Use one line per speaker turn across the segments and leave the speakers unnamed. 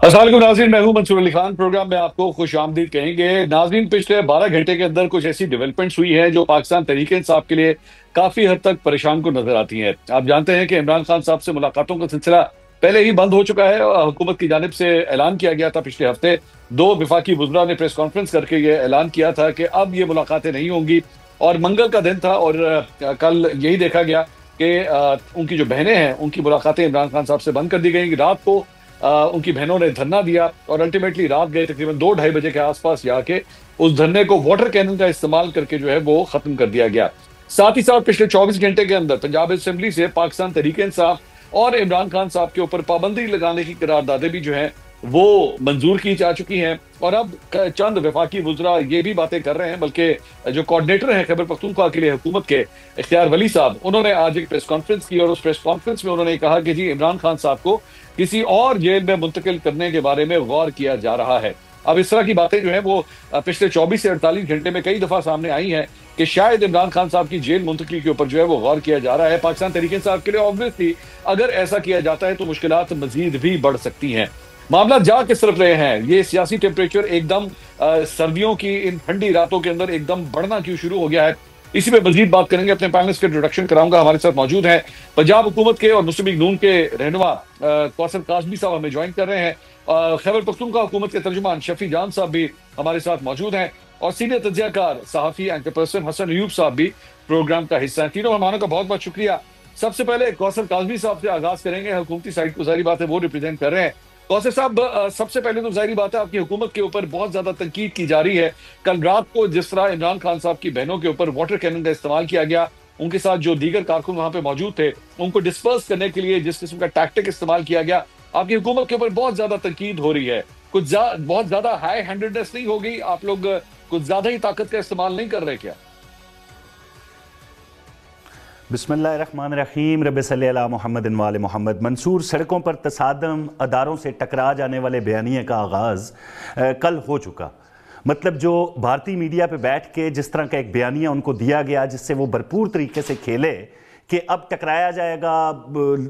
अस्सलाम वालेकुम नाज़रीन, मैं हूं मंसूर अली खान। प्रोग्राम में आपको खुश आमदीद कहेंगे। नाज़रीन, पिछले 12 घंटे के अंदर कुछ ऐसी डेवलपमेंट्स हुई हैं जो पाकिस्तान तहरीक इंसाफ के लिए काफी हद तक परेशान को नजर आती हैं। आप जानते हैं कि इमरान खान साहब से मुलाकातों का सिलसिला पहले ही बंद हो चुका है और हुकूमत की जानिब से ऐलान किया गया था। पिछले हफ्ते दो विफाकी वुज़रा ने प्रेस कॉन्फ्रेंस करके ये ऐलान किया था कि अब ये मुलाकातें नहीं होंगी। और मंगल का दिन था और कल यही देखा गया कि उनकी जो बहनें हैं उनकी मुलाकातें इमरान खान साहब से बंद कर दी गई। रात को उनकी बहनों ने धरना दिया और अल्टीमेटली रात गए तकरीबन 2-2:30 बजे के आसपास जाके उस धरने को वाटर कैनन का इस्तेमाल करके जो है वो खत्म कर दिया गया। साथ ही साथ पिछले 24 घंटे के अंदर पंजाब असेंबली से पाकिस्तान तहरीक इंसाफ और इमरान खान साहब के ऊपर पाबंदी लगाने की करारदादें भी जो है वो मंजूर की जा चुकी हैं। और अब चंद वफाकी वुज़रा ये भी बातें कर रहे हैं, बल्कि जो कोऑर्डिनेटर हैं खैबर पख्तूनख्वा के लिए हुकूमत के, इख्तियार वली साहब, उन्होंने आज एक प्रेस कॉन्फ्रेंस की और उस प्रेस कॉन्फ्रेंस में उन्होंने कहा कि जी इमरान खान साहब को किसी और जेल में मुंतकिल करने के बारे में गौर किया जा रहा है। अब इस तरह की बातें जो है वो पिछले 24 से 48 घंटे में कई दफा सामने आई हैं कि शायद इमरान खान साहब की जेल मुंतकली के ऊपर जो है वो गौर किया जा रहा है। पाकिस्तान तहरीक इंसाफ के लिए ऑब्वियसली अगर ऐसा किया जाता है तो मुश्किलात मजीद भी बढ़ सकती हैं। मामला जा किस तरफ रहे हैं, ये सियासी टेम्परेचर एकदम सर्दियों की इन ठंडी रातों के अंदर एकदम बढ़ना क्यों शुरू हो गया है, इसी पे मजीद बात करेंगे। अपने पैनलिस्ट के इंट्रोडक्शन कराऊंगा। हमारे साथ मौजूद हैं पंजाब हुकूमत के और मुस्लिम लीग नून के रहनुमा कौसर काजमी साहब हमें ज्वाइन कर रहे हैं। खैबर पख्तूनख्वा हुकूमत के तर्जुमान शफी जान साहब भी हमारे साथ मौजूद हैं और सीनियर तज्जियाकार सहाफी एंकर पर्सन हसन अयूब साहब भी प्रोग्राम का हिस्सा हैं। तीनों मेहमानों का बहुत बहुत शुक्रिया। सबसे पहले कौसर काजमी साहब से आगाज करेंगे। हुकूमती साइड को सारी बात है वो रिप्रेजेंट कर रहे हैं। कौसर साहब, सबसे पहले तो जाहिर बात है आपकी हुकूमत के ऊपर बहुत ज्यादा तनकीद की जा रही है। कल रात को जिस तरह इमरान खान साहब की बहनों के ऊपर वाटर कैनन का इस्तेमाल किया गया, उनके साथ जो दीगर कारकुन वहां पे मौजूद थे उनको डिस्पर्स करने के लिए जिस किस्म का टैक्टिक इस्तेमाल किया गया, आपकी हुकूमत के ऊपर बहुत ज्यादा तनकीद हो रही है। बहुत ज्यादा हाई हैंडेडनेस नहीं होगी? आप लोग कुछ ज्यादा ही ताकत का इस्तेमाल नहीं कर रहे क्या?
बिस्मिल्लाहिर्रहमानिर्रहीम, रब्बि सल्लि अला मुहम्मदिन व आले मोहम्मद। मंसूर, सड़कों पर तसादम, अदारों से टकरा जाने वाले बयानिए का आगाज़ कल हो चुका। मतलब जो भारतीय मीडिया पे बैठ के जिस तरह का एक बयानिया उनको दिया गया जिससे वो भरपूर तरीके से खेले कि अब टकराया जाएगा,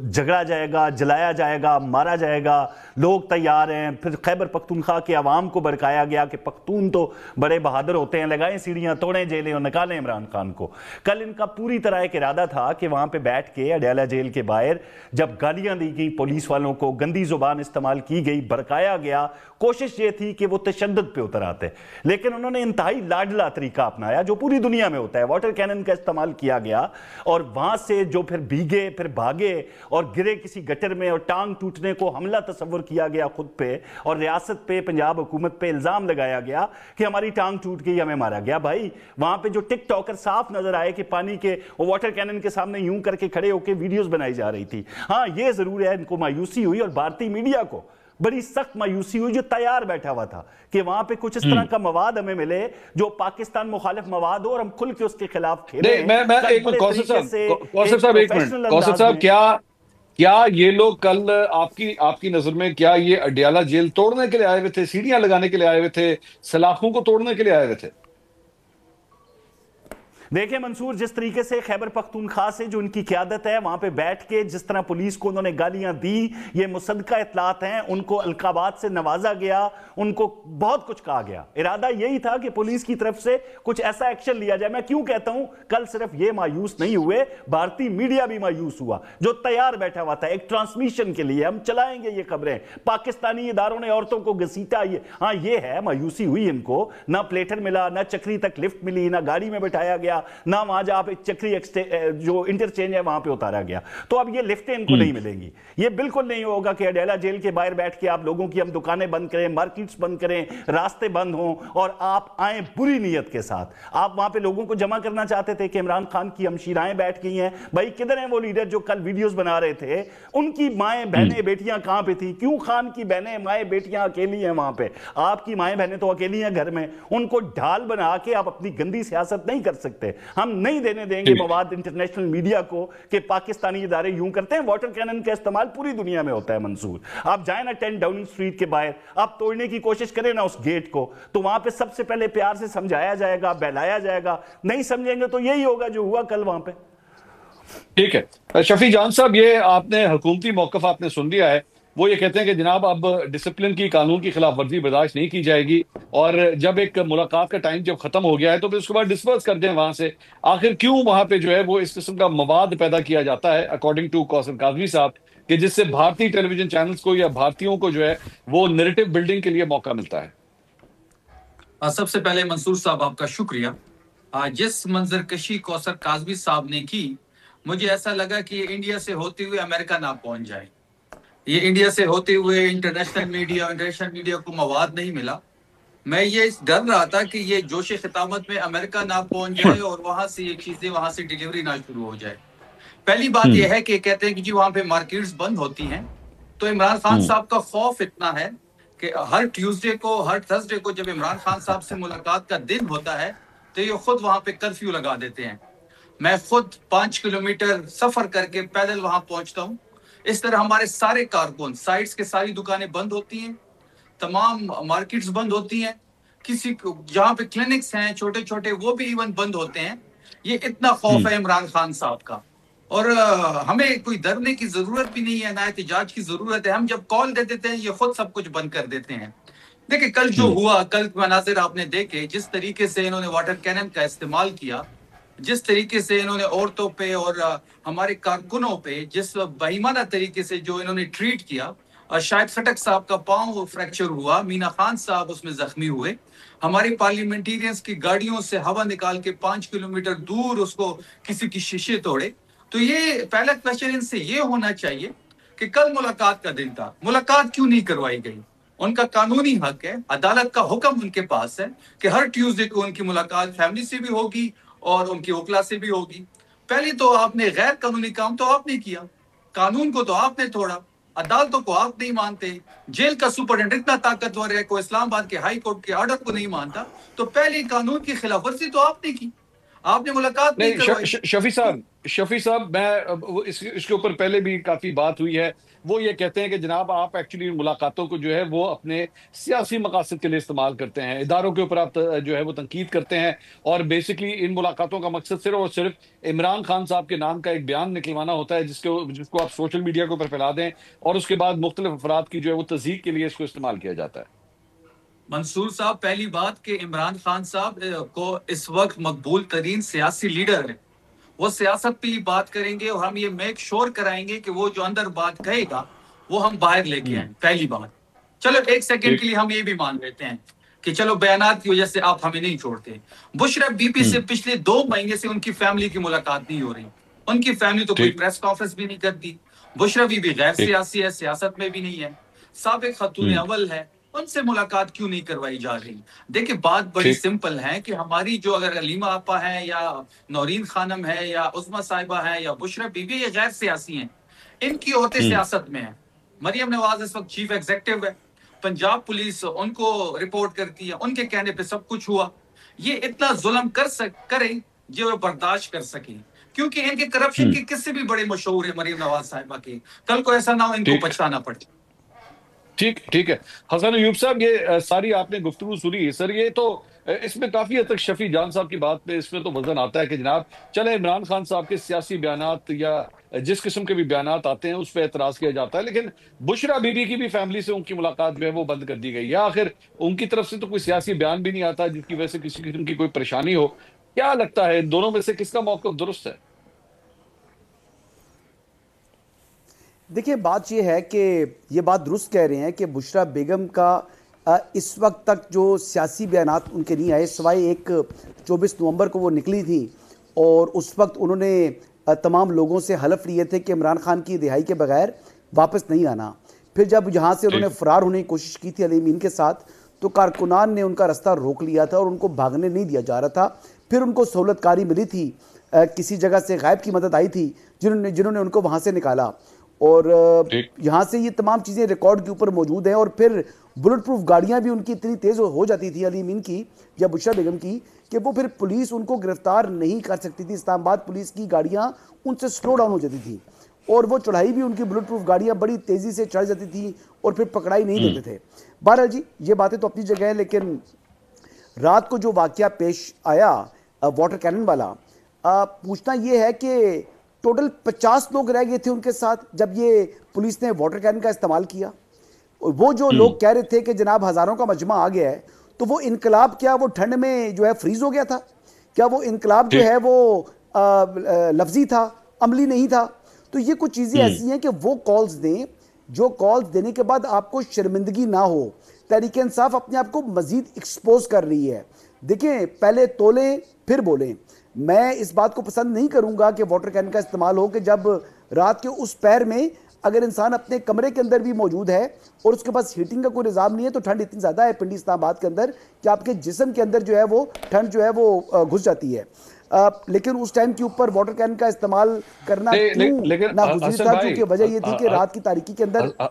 झगड़ा जाएगा, जलाया जाएगा, मारा जाएगा, लोग तैयार हैं। फिर खैबर पख्तूनख्वा के अवाम को भड़काया गया कि पख्तून तो बड़े बहादुर होते हैं, लगाएं सीढ़ियाँ, तोड़ें जेलें और निकालें इमरान खान को। कल इनका पूरी तरह एक इरादा था कि वहाँ पे बैठ के अडयाला जेल के बाहर जब गालियाँ दी गई पुलिस वालों को, गंदी जुबान इस्तेमाल की गई, भड़काया गया, कोशिश ये थी कि वो तशद्दुद पे उतर आते। लेकिन उन्होंने इंतहाई लाडला तरीका अपनाया जो पूरी दुनिया में होता है। वाटर कैनन का इस्तेमाल किया गया और वहाँ से जो फिर भीगे, फिर भागे और गिरे किसी गटर में और टांग टूटने को हमला तस्वर किया गया खुद पे और रियासत पे, पंजाब हुकूमत पे इल्जाम लगाया गया कि हमारी टांग टूट गई, हमें मारा गया। भाई वहां पे जो टिक टॉकर साफ नजर आए कि पानी के वाटर कैनन के सामने यूं करके खड़े होकर वीडियोस बनाई जा रही थी। हाँ, ये जरूर है, इनको मायूसी हुई और भारतीय मीडिया को बड़ी सख्त मायूसी हुई जो तैयार बैठा हुआ था कि वहां पे कुछ इस तरह का मवाद हमें मिले जो पाकिस्तान मुखालिफ मवाद हो और हम खुल के उसके खिलाफ खेलें।
मैं एक मिनट कौसर साहब, एक मिनट कौसर साहब, क्या क्या ये लोग कल आपकी आपकी नजर में क्या ये अडयाला जेल तोड़ने के लिए आए हुए थे, सीढ़ियां लगाने के लिए आए हुए थे, सलाखों को तोड़ने के लिए आए हुए थे?
देखिए मंसूर, जिस तरीके से खैबर पख्तूनख्वा से जो उनकी क़यादत है वहां पे बैठ के जिस तरह पुलिस को उन्होंने गालियां दी, ये मुसद्दका इतलात हैं, उनको अलकाबात से नवाजा गया, उनको बहुत कुछ कहा गया। इरादा यही था कि पुलिस की तरफ से कुछ ऐसा एक्शन लिया जाए। मैं क्यों कहता हूं कल सिर्फ ये मायूस नहीं हुए, भारतीय मीडिया भी मायूस हुआ जो तैयार बैठा हुआ था एक ट्रांसमिशन के लिए, हम चलाएंगे ये खबरें, पाकिस्तानी इदारों ने औरतों को घसीटा। ये हाँ, ये है मायूसी हुई इनको। ना प्लेटर मिला, ना चक्री तक लिफ्ट मिली, ना गाड़ी में बैठाया गया, ना वहां जहां पे चक्री जो इंटरचेंज है वहां पे उतारा गया। तो अब ये लिफ्टें इनको नहीं मिलेंगी। ये बिल्कुल नहीं होगा कि अडयाला जेल के बाहर बैठ के आप लोगों की हम दुकानें बंद करें, मार्केट्स बंद करें, रास्ते बंद हों और आप आए बुरी नीयत के साथ। आप वहां पे लोगों को जमा करना चाहते थे कि इमरान खान की हमशीराएं बैठ गई हैं। भाई किधर हैं वो लीडर जो कल वीडियोस बना रहे थे? उनकी माएं बहनें बेटियां कहां पे थी? क्यों खान की बहनें माएं बेटियां अकेली हैं वहां पे? आपकी माएं बहनें तो अकेली हैं घर में, उनको ढाल बना के आप अपनी गंदी सियासत नहीं कर सकते। हम नहीं देने देंगे मवाद इंटरनेशनल मीडिया को कि पाकिस्तानी इदारे यूं करते हैं। वाटर कैनन का इस्तेमाल पूरी दुनिया में होता है मंसूर। आप जाए ना 10 डाउनिंग स्ट्रीट के बाहर, आप तोड़ने की कोशिश करें ना उस गेट को, तो वहां पे सबसे पहले प्यार से समझाया जाएगा, बहलाया जाएगा। नहीं समझेंगे तो यही होगा जो हुआ कल वहां पे।
ठीक है शफी जान साहब, ये आपने हुकूमती मौकफ आपने सुन लिया है। वो ये कहते हैं कि जनाब अब डिसिप्लिन की, कानून की खिलाफ वर्जी बर्दाश्त नहीं की जाएगी, और जब एक मुलाकात का टाइम जब खत्म हो गया है तो फिर उसके बाद डिस्पर्स कर दें वहां से। आखिर क्यों वहां पे जो है वो इस किस्म का मवाद पैदा किया जाता है, अकॉर्डिंग टू कौसर काजमी साहब, कि जिससे भारतीय टेलीविजन चैनल्स को या भारतीयों को जो है वो नैरेटिव बिल्डिंग के लिए मौका मिलता है।
सबसे पहले मंसूर साहब आपका शुक्रिया। जिस मंजरकशी कौसर काजमी साहब ने की, मुझे ऐसा लगा कि ये इंडिया से होते हुए अमेरिका ना पहुंच जाए। ये इंडिया से होते हुए इंटरनेशनल मीडिया को मवाद नहीं मिला। मैं ये डर रहा था कि ये जोश खितामत में अमेरिका ना पहुंच जाए और वहां से ये चीजें वहां से डिलीवरी ना शुरू हो जाए। पहली बात यह है कि कहते हैं कि जी वहां पे मार्केट्स बंद होती हैं, तो इमरान खान साहब का खौफ इतना है कि हर ट्यूसडे को, हर थर्सडे को जब इमरान खान साहब से मुलाकात का दिन होता है तो ये खुद वहां पे कर्फ्यू लगा देते हैं। मैं खुद 5 किलोमीटर सफर करके पैदल वहां पहुंचता हूँ। इस तरह हमारे सारे कारकुन, साइट्स के सारी दुकानें बंद होती हैं, तमाम मार्केट्स बंद होती हैं, किसी जहां पे क्लिनिक्स हैं छोटे छोटे वो भी इवन बंद होते हैं। ये इतना खौफ है इमरान खान साहब का। और हमें कोई डरने की जरूरत भी नहीं है, ना एहतिजाज की जरूरत है। हम जब कॉल दे देते हैं ये खुद सब कुछ बंद कर देते हैं। देखिए कल जो हुआ, कल मनाजिर आपने देखे, जिस तरीके से इन्होंने वाटर कैनन का इस्तेमाल किया, जिस तरीके से इन्होंने औरतों पे और हमारे कारकुनों पे जिस बेईमाना तरीके से जो इन्होंने ट्रीट किया, शायद खटक साहब का पांव फ्रैक्चर हुआ, मीना खान साहब उसमें जख्मी हुए, हमारी पार्लियामेंटेरियंस की गाड़ियों से हवा निकाल के 5 किलोमीटर दूर उसको किसी की शीशे तोड़े। तो ये पहला क्वेश्चन इनसे ये होना चाहिए कि कल मुलाकात का दिन था, मुलाकात क्यों नहीं करवाई गई? उनका कानूनी हक है, अदालत का हुक्म उनके पास है कि हर ट्यूसडे को उनकी मुलाकात फैमिली से भी होगी और उनकी वकला से भी होगी। पहले तो आपने गैर कानूनी काम तो आपने किया, कानून को तो आपने तोड़ा, अदालतों को आप नहीं मानते, जेल का सुपरिटेंडेंट इतना ताकतवर है कोई इस्लामाबाद के हाई कोर्ट के ऑर्डर को नहीं मानता, तो पहले कानून की खिलाफवर्जी तो आपने की, आपने मुलाकात नहीं करवाई।
शफी साहब, मैं इसके ऊपर पहले भी काफी बात हुई है। वो ये कहते हैं कि जनाब आप एक्चुअली मुलाकातों को जो है वो अपने सियासी मकासद के लिए इस्तेमाल करते हैं, इदारों के ऊपर आप जो है वो तनकीद करते हैं, और बेसिकली इन मुलाकातों का मकसद सिर्फ और सिर्फ इमरान खान साहब के नाम का एक बयान निकलवाना होता है, जिसको आप सोशल मीडिया के ऊपर फैला दें, और उसके बाद मुख्तलिफ अफराद की जो है वो तस्दीक के लिए इसको इस्तेमाल किया जाता है।
मंसूर साहब, पहली बात कि इमरान खान साहब को इस वक्त मकबूल तरीन सियासी लीडर है, वो सियासत पे ही बात करेंगे और हम ये मेक श्योर कराएंगे कि वो जो अंदर बात कहेगा वो हम बाहर लेके आए। पहली बात, चलो एक सेकंड के लिए हम ये भी मान लेते हैं कि चलो बयानात की वजह से आप हमें नहीं छोड़ते। बुशरा बीबी से पिछले 2 महीने से उनकी फैमिली की मुलाकात नहीं हो रही, उनकी फैमिली तो कोई प्रेस कॉन्फ्रेंस भी नहीं करती। बुशरा बीबी गैर सियासी है, सियासत में भी नहीं है, साबिक खातून अव्वल है, उनसे मुलाकात क्यों नहीं करवाई जा रही? देखिए बात बड़ी सिंपल है कि हमारी जो अगर अलीमा आपा है या नौरीन खानम है या उस्मा साहिबा है या बुशरा बीबी, ये गैर सियासी हैं, इनकी औरतें सियासत में है। मरियम नवाज इस वक्त चीफ एग्जीक्यूटिव है, पंजाब पुलिस उनको रिपोर्ट करती है, उनके कहने पे सब कुछ हुआ। ये इतना जुल्म करें जो बर्दाश्त कर सके, क्योंकि इनके करप्शन के किस्से भी बड़े मशहूर है मरियम नवाज साहिबा के। कल को ऐसा ना हो इनको पछताना पड़े।
ठीक है हसन अयूब साहब, ये सारी आपने गुफ्तगू सुनी सर, ये तो इसमें काफी हद तक शफी जान साहब की बात पे इसमें तो वजन आता है कि जनाब चले इमरान खान साहब के सियासी बयानात या जिस किस्म के भी बयानात आते हैं उस पर एतराज किया जाता है, लेकिन बुशरा बीबी की भी फैमिली से उनकी मुलाकात जो है वो बंद कर दी गई है। आखिर उनकी तरफ से तो कोई सियासी बयान भी नहीं आता जिसकी वजह से किसी किस्म की कोई परेशानी हो। क्या लगता है दोनों में से किसका मौक़िफ़ दुरुस्त है?
देखिए बात यह है कि ये बात दुरुस्त कह रहे हैं कि बुशरा बेगम का इस वक्त तक जो सियासी बयानात उनके नहीं आए, सिवाय एक 24 नवंबर को वो निकली थी और उस वक्त उन्होंने तमाम लोगों से हलफ लिए थे कि इमरान खान की रिहाई के बगैर वापस नहीं आना। फिर जब यहाँ से उन्होंने फरार होने की कोशिश की थी अली मीन के साथ, तो कारकुनान ने उनका रास्ता रोक लिया था और उनको भागने नहीं दिया जा रहा था। फिर उनको सहूलतकारी मिली थी, किसी जगह से गायब की मदद आई थी जिन्होंने उनको वहाँ से निकाला, और यहाँ से ये तमाम चीज़ें रिकॉर्ड के ऊपर मौजूद हैं। और फिर बुलेट प्रूफ गाड़ियाँ भी उनकी इतनी तेज़ हो जाती थी अली मीन की या बुशरा बेगम की कि वो फिर पुलिस उनको गिरफ्तार नहीं कर सकती थी। इस्लामाबाद पुलिस की गाड़ियाँ उनसे स्लो डाउन हो जाती थी और वो चढ़ाई भी उनकी बुलेट प्रूफ गाड़ियाँ बड़ी तेज़ी से चढ़ जाती थी और फिर पकड़ाई नहीं देते थे। बहरहाल जी ये बातें तो अपनी जगह है, लेकिन रात को जो वाक़या पेश आया वाटर कैनन वाला, पूछना ये है कि टोटल 50 लोग रह गए थे उनके साथ जब ये पुलिस ने वाटर कैनन का इस्तेमाल किया। वो जो लोग कह रहे थे कि जनाब हजारों का मजमा आ गया है, तो वो इनकलाब क्या वो ठंड में जो है फ्रीज हो गया था? क्या वो इनकलाब जो है वो लफ्जी था, अमली नहीं था? तो ये कुछ चीजें ऐसी हैं कि वो कॉल्स दें जो कॉल्स देने के बाद आपको शर्मिंदगी ना हो। तहरीक इंसाफ अपने आप को मजीद एक्सपोज कर रही है। देखें, पहले तोले फिर बोलें। मैं इस बात को पसंद नहीं करूंगा कि वाटर कैन का इस्तेमाल हो कि जब रात के उस पैर में अगर इंसान अपने कमरे के अंदर भी मौजूद है और उसके पास हीटिंग का कोई निज़ाम नहीं है, तो ठंड इतनी ज़्यादा है पिंडी इस्लामाबाद के अंदर कि आपके जिस्म के अंदर जो है वो ठंड जो है वो घुस जाती है। लेकिन उस टाइम के ऊपर वाटर कैन का इस्तेमाल करना क्यों नागुज़ीर था? क्योंकि वजह ये थी कि रात की तारीकी के अंदर।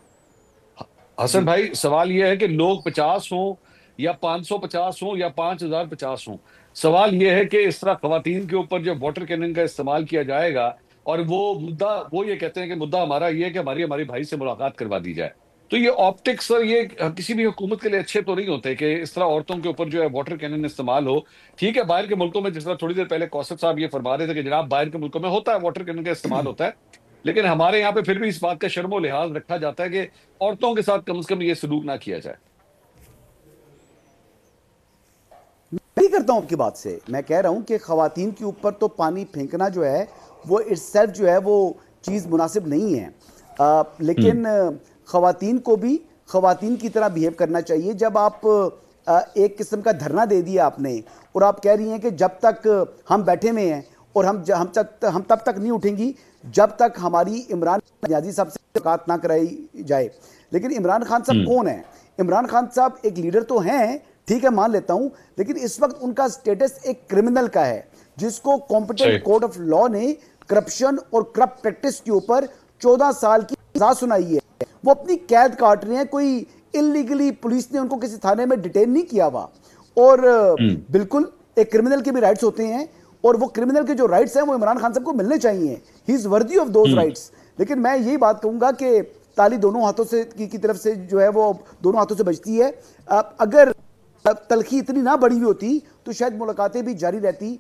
हसन भाई, सवाल यह है कि लोग 50 हों या 550 हों या 5050 हों, सवाल यह है कि इस तरह खवातीन के ऊपर जब वाटर कैनन का इस्तेमाल किया जाएगा और वो ये कहते हैं कि मुद्दा हमारा ये है कि हमारी भाई से मुलाकात करवा दी जाए, तो ये ऑप्टिक्स सर, ये किसी भी हुकूमत के लिए अच्छे तो नहीं होते कि इस तरह औरतों के ऊपर जो है वाटर कैनन इस्तेमाल हो। ठीक है, बाहर के मुल्कों में जिस तरह थोड़ी देर पहले कौसर साहब ये फरमा रहे थे कि जनाब बाहर के मुल्कों में होता है, वाटर कैनन का इस्तेमाल होता है, लेकिन हमारे यहाँ पे फिर भी इस बात का शर्मो लिहाज रखा जाता है कि औरतों के साथ कम से कम ये सलूक ना किया जाए।
मैं नहीं करता हूं आपकी बात से। मैं कह रहा हूं कि खवातीन के ऊपर तो पानी फेंकना जो है वो इट्सेल्फ जो है वो चीज़ मुनासिब नहीं है। लेकिन खवातीन को भी खवातीन की तरह बिहेव करना चाहिए। जब आप एक किस्म का धरना दे दिया आपने और आप कह रही हैं कि जब तक हम बैठे में हैं और हम तब तक नहीं उठेंगी जब तक हमारी इमरान नियाज़ी साहब से मुलाकात ना कराई जाए। लेकिन इमरान खान साहब कौन है? इमरान खान साहब एक लीडर तो हैं, ठीक है, मान लेता हूं, लेकिन इस वक्त उनका स्टेटस एक क्रिमिनल का है जिसको कॉम्पिटेंट कोर्ट ऑफ लॉ ने करप्शन और करप्ट प्रैक्टिस के ऊपर 14 साल की सजा सुनाई है। वो अपनी कैद काट रहे हैं, कोई इलीगली पुलिस ने उनको किसी थाने में डिटेन नहीं किया हुआ। और बिल्कुल एक क्रिमिनल के भी राइट्स होते हैं और वो क्रिमिनल के जो राइट्स हैं वो इमरान खान साहब को मिलने चाहिए। He is worthy of those rights. लेकिन मैं यही बात कहूंगा कि ताली दोनों हाथों से की तरफ से जो है वो दोनों हाथों से बजती है। अगर तलखी इतनी ना बढ़ी हुई होती तो शायद मुलाकातें भी जारी रहती।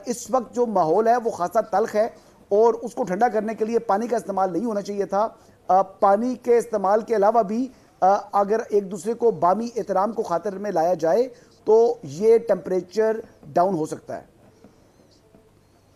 इस वक्त जो माहौल है वो खासा तल्ख है और उसको ठंडा करने के लिए पानी का इस्तेमाल नहीं होना चाहिए था। पानी के इस्तेमाल के अलावा भी अगर एक दूसरे को बामी एहतराम को खातिर में लाया जाए तो ये टेम्परेचर डाउन हो सकता है।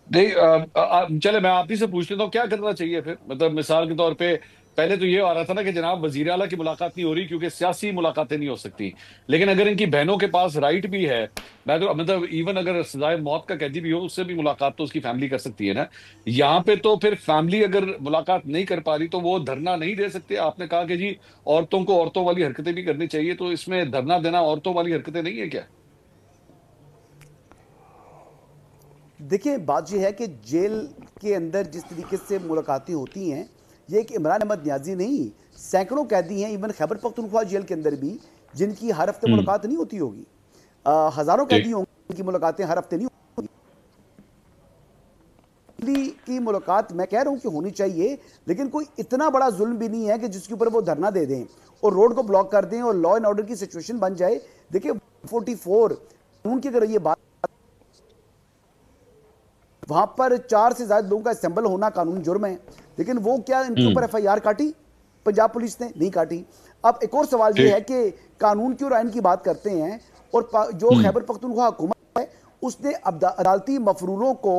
नहीं, चले मैं आप ही से पूछ लेता हूँ, क्या करना चाहिए फिर? मतलब मिसाल के तौर पे पहले तो ये आ रहा था ना कि जनाब वजीर आला की मुलाकात नहीं हो रही क्योंकि सियासी मुलाकातें नहीं हो सकती, लेकिन अगर इनकी बहनों के पास राइट भी है, मैं तो मतलब इवन अगर सजाए मौत का कैदी भी हो उससे भी मुलाकात तो उसकी फैमिली कर सकती है ना। यहाँ पे तो फिर फैमिली अगर मुलाकात नहीं कर पा रही तो वो धरना नहीं दे सकते। आपने कहा कि जी औरतों को औरतों वाली हरकतें भी करनी चाहिए, तो इसमें धरना देना औरतों वाली हरकतें नहीं है क्या?
देखिए, बात यह है कि जेल के अंदर जिस तरीके से मुलाकातें होती हैं, ये एक इमरान अहमद नियाजी नहीं, सैकड़ों कैदी हैं इवन खैबर पख्तूनख्वा जेल के अंदर भी जिनकी हर हफ्ते मुलाकात नहीं होती होगी। हजारों कैदी होंगे जिनकी मुलाकातें हर हफ्ते नहीं होगी। की मुलाकात मैं कह रहा हूं कि होनी चाहिए, लेकिन कोई इतना बड़ा जुल्म भी नहीं है कि जिसके ऊपर वो धरना दे दें और रोड को ब्लॉक कर दें और लॉ एंड ऑर्डर की सिचुएशन बन जाए। देखिए 44 कानून की अगर ये बात, वहां पर 4 से ज्यादा लोगों का असेंबल होना कानूनी जुर्म है, लेकिन वो क्या इनके ऊपर FIR काटी? पंजाब पुलिस ने नहीं काटी। अब एक और सवाल ये है कि कानून की और आइन की बात करते हैं और जो खैबर पख्तूनख्वा हुकूमत है उसने अदालती मफरूरों को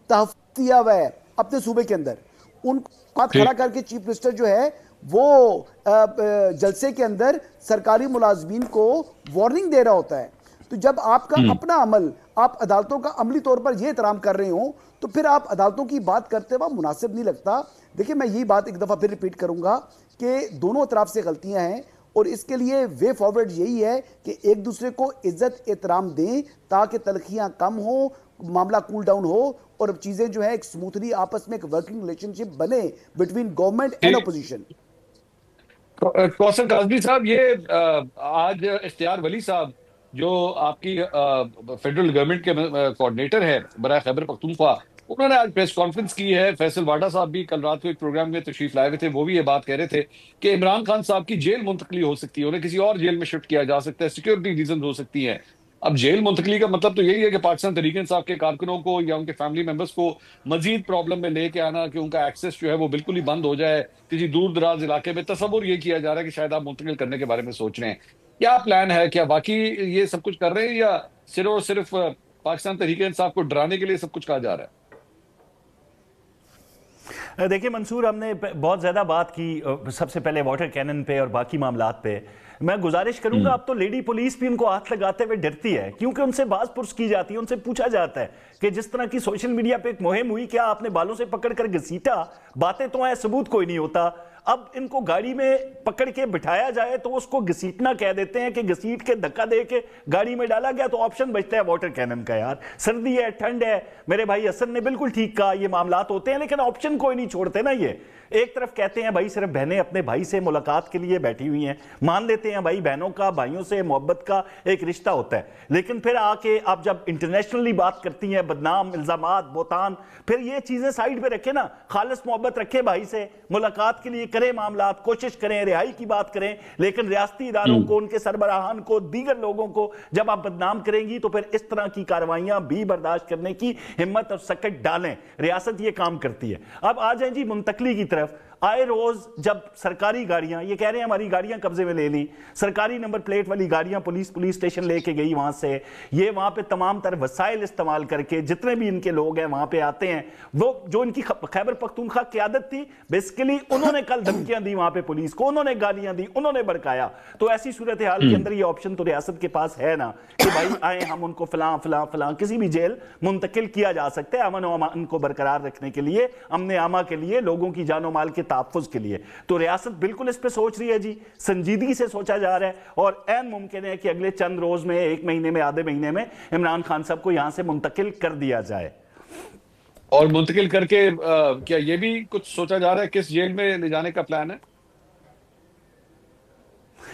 तहफ़्फ़ुज़ दिया हुआ है अपने सूबे के अंदर। उनको बात खड़ा करके चीफ मिनिस्टर जो है वो जलसे के अंदर सरकारी मुलाजमीन को वार्निंग दे रहा होता है। तो जब आपका अपना अमल, आप अदालतों का अमली तौर पर यह एहतराम कर रहे हो तो फिर आप अदालतों की बात करते वक्त मुनासिब नहीं लगता। देखिए, मैं यही बात एक दफ़ा फिर रिपीट करूंगा कि दोनों तरफ से गलतियां हैं और इसके लिए वे फॉरवर्ड यही है कि एक दूसरे को इज्जत एहतराम दें ताकि तलखियां कम हो, मामला कूल डाउन हो और चीजें जो है एक स्मूथली आपस में एक वर्किंग रिलेशनशिप बने between government and opposition.
Kausar Kazmi साहब, ये आज इख्तियार वली साहब जो आपकी फेडरल गवर्नमेंट के कोऑर्डिनेटर है बराए खैबर पख्तूनख्वा, उन्होंने आज प्रेस कॉन्फ्रेंस की है। फैसल वाडा साहब भी कल रात को एक प्रोग्राम में तशरीफ लाए हुए थे, वो भी ये बात कह रहे थे कि इमरान खान साहब की जेल मुंतकली हो सकती है, उन्हें किसी और जेल में शिफ्ट किया जा सकता है, सिक्योरिटी रीजन हो सकती है। अब जेल मुंतकली का मतलब तो यही है कि पाकिस्तान तहरीक इंसाफ के कारकुनों को या उनके फैमिली मेंबर्स को मजीद प्रॉब्लम में लेके आना, कि उनका एक्सेस जो है वो बिल्कुल ही बंद हो जाए किसी दूर दराज इलाके में। तस्वुर ये किया जा रहा है कि शायद आप मुंतकिल करने के बारे में सोच रहे हैं। क्या प्लान है? क्या वाकई ये सब कुछ कर रहे हैं, या सिर्फ और सिर्फ पाकिस्तान तहरीक इंसाफ को डराने के लिए सब कुछ कहा जा रहा है?
देखिए मंसूर, हमने बहुत ज़्यादा बात की सबसे पहले वाटर कैनन पे और बाकी मामलात पे। मैं गुजारिश करूंगा, अब तो लेडी पुलिस भी उनको हाथ लगाते हुए डरती है, क्योंकि उनसे बात पुरस की जाती है, उनसे पूछा जाता है कि जिस तरह की सोशल मीडिया पे एक मुहिम हुई, क्या आपने बालों से पकड़ कर घसीटा? बातें तो हैं, सबूत कोई नहीं होता। अब इनको गाड़ी में पकड़ के बिठाया जाए तो उसको घसीटना कह देते हैं कि घसीट के धक्का दे के गाड़ी में डाला गया, तो ऑप्शन बचता है वाटर कैनन का। यार सर्दी है, ठंड है, मेरे भाई हसन ने बिल्कुल ठीक कहा, ये मामलात होते हैं, लेकिन ऑप्शन कोई नहीं छोड़ते ना। ये एक तरफ कहते हैं भाई सिर्फ बहनें अपने भाई से मुलाकात के लिए बैठी हुई हैं, मान लेते हैं भाई बहनों का भाइयों से मोहब्बत का एक रिश्ता होता है, लेकिन फिर आके आप जब इंटरनेशनली बात करती हैं, बदनाम, इल्जामात, बोतान, फिर ये चीजें साइड पे रखें ना, खालिस मोहब्बत रखे भाई से, मुलाकात के लिए करें मामलात, कोशिश करें, रिहाई की बात करें, लेकिन रियासती इदारों को, उनके सरबराहान को, दीगर लोगों को जब आप बदनाम करेंगी तो फिर इस तरह की कार्रवाइयां भी बर्दाश्त करने की हिम्मत और सकत डालें। रियासत ये काम करती है। अब आ जाए जी मुंतकली की तरफ। आए रोज जब सरकारी गाड़ियां, ये कह रहे हैं हमारी गाड़ियां कब्जे में ले ली, सरकारी नंबर प्लेट वाली गाड़ियां पुलिस स्टेशन लेके गई वहां से, ये वहां पे तमाम तरह वसाइल इस्तेमाल करके जितने भी इनके लोग हैं वहां पे आते हैं। वो जो इनकी खैबर पख्तूनख्वा क्यादत थी, बेसिकली उन्होंने कल धमकियां दी वहां पे पुलिस को, उन्होंने गालियां दी, उन्होंने भड़काया। तो ऐसी सूरत हाल के अंदर ये ऑप्शन तो रियासत के पास है ना कि भाई आए हम उनको फलां फलां फलां किसी भी जेल मुंतकिल किया जा सकता है, अमन और अमान को बरकरार रखने के लिए, अमन आमा के लिए, लोगों की जानो माल के तहफ़्फ़ुज़ के लिए। तो रियासत बिल्कुल इस पे सोच रही है जी, संजीदगी से सोचा जा रहा है, और ऐन मुमकिन है कि अगले चंद रोज में, एक महीने में, आधे महीने में इमरान खान साहब को यहां से मुंतकिल कर दिया जाए।
और मुंतकिल करके क्या ये भी कुछ सोचा जा रहा है किस जेल में ले जाने का प्लान है?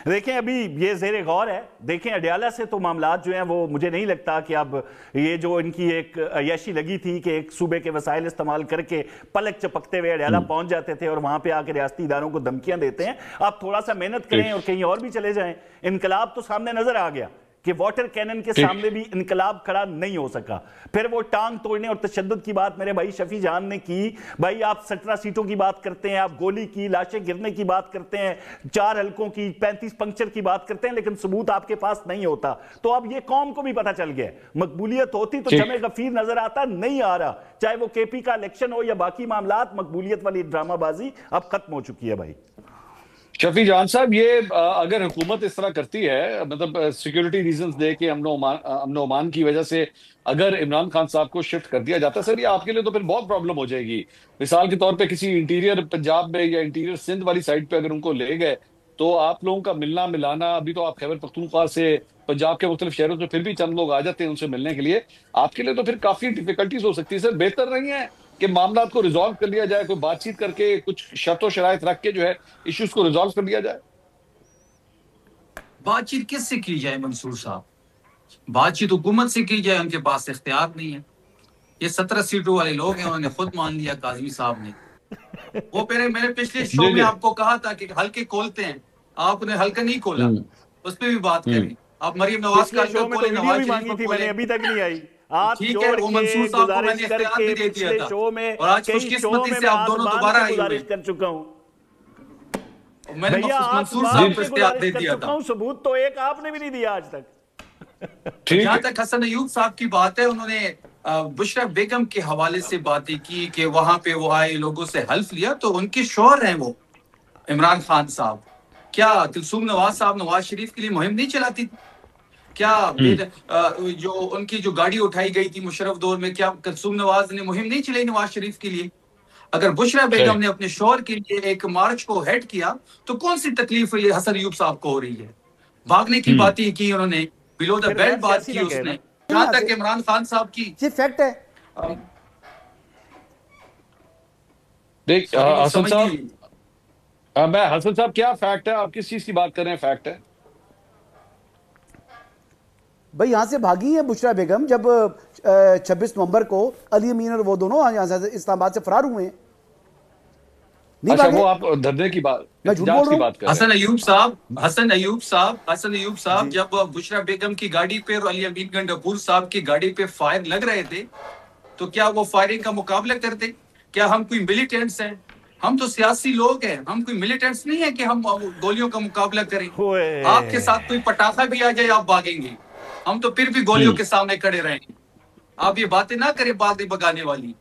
देखें अभी ये ज़ेरे गौर है। देखें अडयाला से तो मामलात जो हैं वो मुझे नहीं लगता कि अब ये जो इनकी एक अय्याशी लगी थी कि एक सूबे के वसाइल इस्तेमाल करके पलक चपकते हुए अडयाला पहुंच जाते थे और वहां पे आके रियासती इदारों को धमकियां देते हैं। आप थोड़ा सा मेहनत करें और कहीं और भी चले जाएं। इनकलाब तो सामने नजर आ गया कि वाटर कैनन के सामने भी इनकलाब खड़ा नहीं हो सका। फिर वो टांग तोड़ने और तशद्दुद की बात मेरे भाई शफी जान ने की। भाई आप 17 सीटों की बात करते हैं, आप गोली की, लाशें गिरने की बात करते हैं, 4 हल्कों की, 35 पंक्चर की बात करते हैं, लेकिन सबूत आपके पास नहीं होता। तो अब ये कौम को भी पता चल गया, मकबूलियत होती तो जमे गफीर नजर आता, नहीं आ रहा। चाहे वो केपी का इलेक्शन हो या बाकी मामलात, मकबूलियत वाली ड्रामाबाजी अब खत्म हो चुकी है भाई।
शफी जान साहब, ये अगर हुकूमत इस तरह करती है, मतलब सिक्योरिटी रीजंस दे के अमन ओमान की वजह से अगर इमरान खान साहब को शिफ्ट कर दिया जाता है, सर ये आपके लिए तो फिर बहुत प्रॉब्लम हो जाएगी। मिसाल के तौर पे किसी इंटीरियर पंजाब में या इंटीरियर सिंध वाली साइड पे अगर उनको ले गए, तो आप लोगों का मिलना मिलाना, अभी तो आप खैबर पख्तूनख्वा से पंजाब के मुख्तलिफ शहरों से फिर भी चंद लोग आ जाते हैं उनसे मिलने के लिए, आपके लिए तो फिर काफी डिफिकल्टीज हो सकती है। सर बेहतर नहीं है कि मामला को रिजॉल्व कर लिया जाए, कोई बातचीत करके कुछ शर्तों शराइत रख के जो है इश्यूज को रिजॉल्व कर लिया जाए?
बातचीत किससे की जाए मंसूर साहब? बातचीत हुकूमत से की जाए, उनके पास इख्तियार नहीं है। ये 17 सीटों वाले लोग हैं, उन्होंने खुद मान लिया काजमी साहब ने। वो मैंने पिछले शो में आपको कहा था कि हल्के खोलते हैं, आपने हल्का नहीं खोला, उस पर भी बात करी। आप मरीम नवाज का शो खोले, नवाज शरीफ को खोले,
अभी तक नहीं आई।
ठीक है, वो मंसूर साहब को मैंने इख्तियार भी दे दिया था, और आज खुशकिस्मती से आप दोनों दोबारा आई हुए
कर चुका हूं।
मैंने मंसूर साहब को इख्तियार दे दिया था।
सबूत तो एक आपने भी नहीं दिया आज तक।
जहां तक हसन अयूब साहब की बात है, उन्होंने बुशरा बेगम के हवाले से बातें की कि वहां पे वो आए, लोगों से हल्फ लिया, तो उनके शौहर हैं वो इमरान खान साहब। क्या कुलसूम नवाज साहब नवाज शरीफ के लिए मुहिम नहीं चलाती? क्या जो उनकी जो गाड़ी उठाई गई थी मुशर्रफ दौर में, क्या कुलसूम नवाज ने मुहिम नहीं चलाई नवाज शरीफ के लिए? अगर बुशरा बेगम ने अपने शौहर के लिए एक मार्च को हेड किया, तो कौन सी तकलीफ हसन अयूब साहब को हो रही है? भागने की बातें की उन्होंने, बिलो द बेल्ट बात की उसने। जहां तक इमरान खान साहब की,
ये फैक्ट है।
देख हसन साहब, मैं हसन साहब, क्या फैक्ट है? आप किस चीज की बात कर रहे हैं? फैक्ट है
भाई, यहाँ से भागी है बुशरा बेगम जब 26 नवंबर को अली अमीन और वो दोनों यहाँ से इस्लामाबाद से फरार हुए हैं। नहीं
अच्छा,
भागे।
वो आप धरने की बात,
मैं झूठ बोल
एहतजाज
रहा
की
हूँ?
बात कर रहे
हसन
हैं।
अयूब साहब, हसन अयूब साहब,
जी।
जब बुशरा बेगम की गाड़ी पे और अली अमीन गंडापुर साहब की गाड़ी पे फायर लग रहे थे, तो क्या वो फायरिंग का मुकाबला करते? क्या हम कोई मिलिटेंट्स हैं? हम तो सियासी लोग हैं, हम कोई मिलिटेंट्स नहीं है कि हम गोलियों का मुकाबला करें। आपके साथ कोई पटाखा भी आ जाए, आप भागेंगे? हम तो फिर भी गोलियों के सामने खड़े रहेंगे। आप ये बातें ना करें बातें भगाने वाली।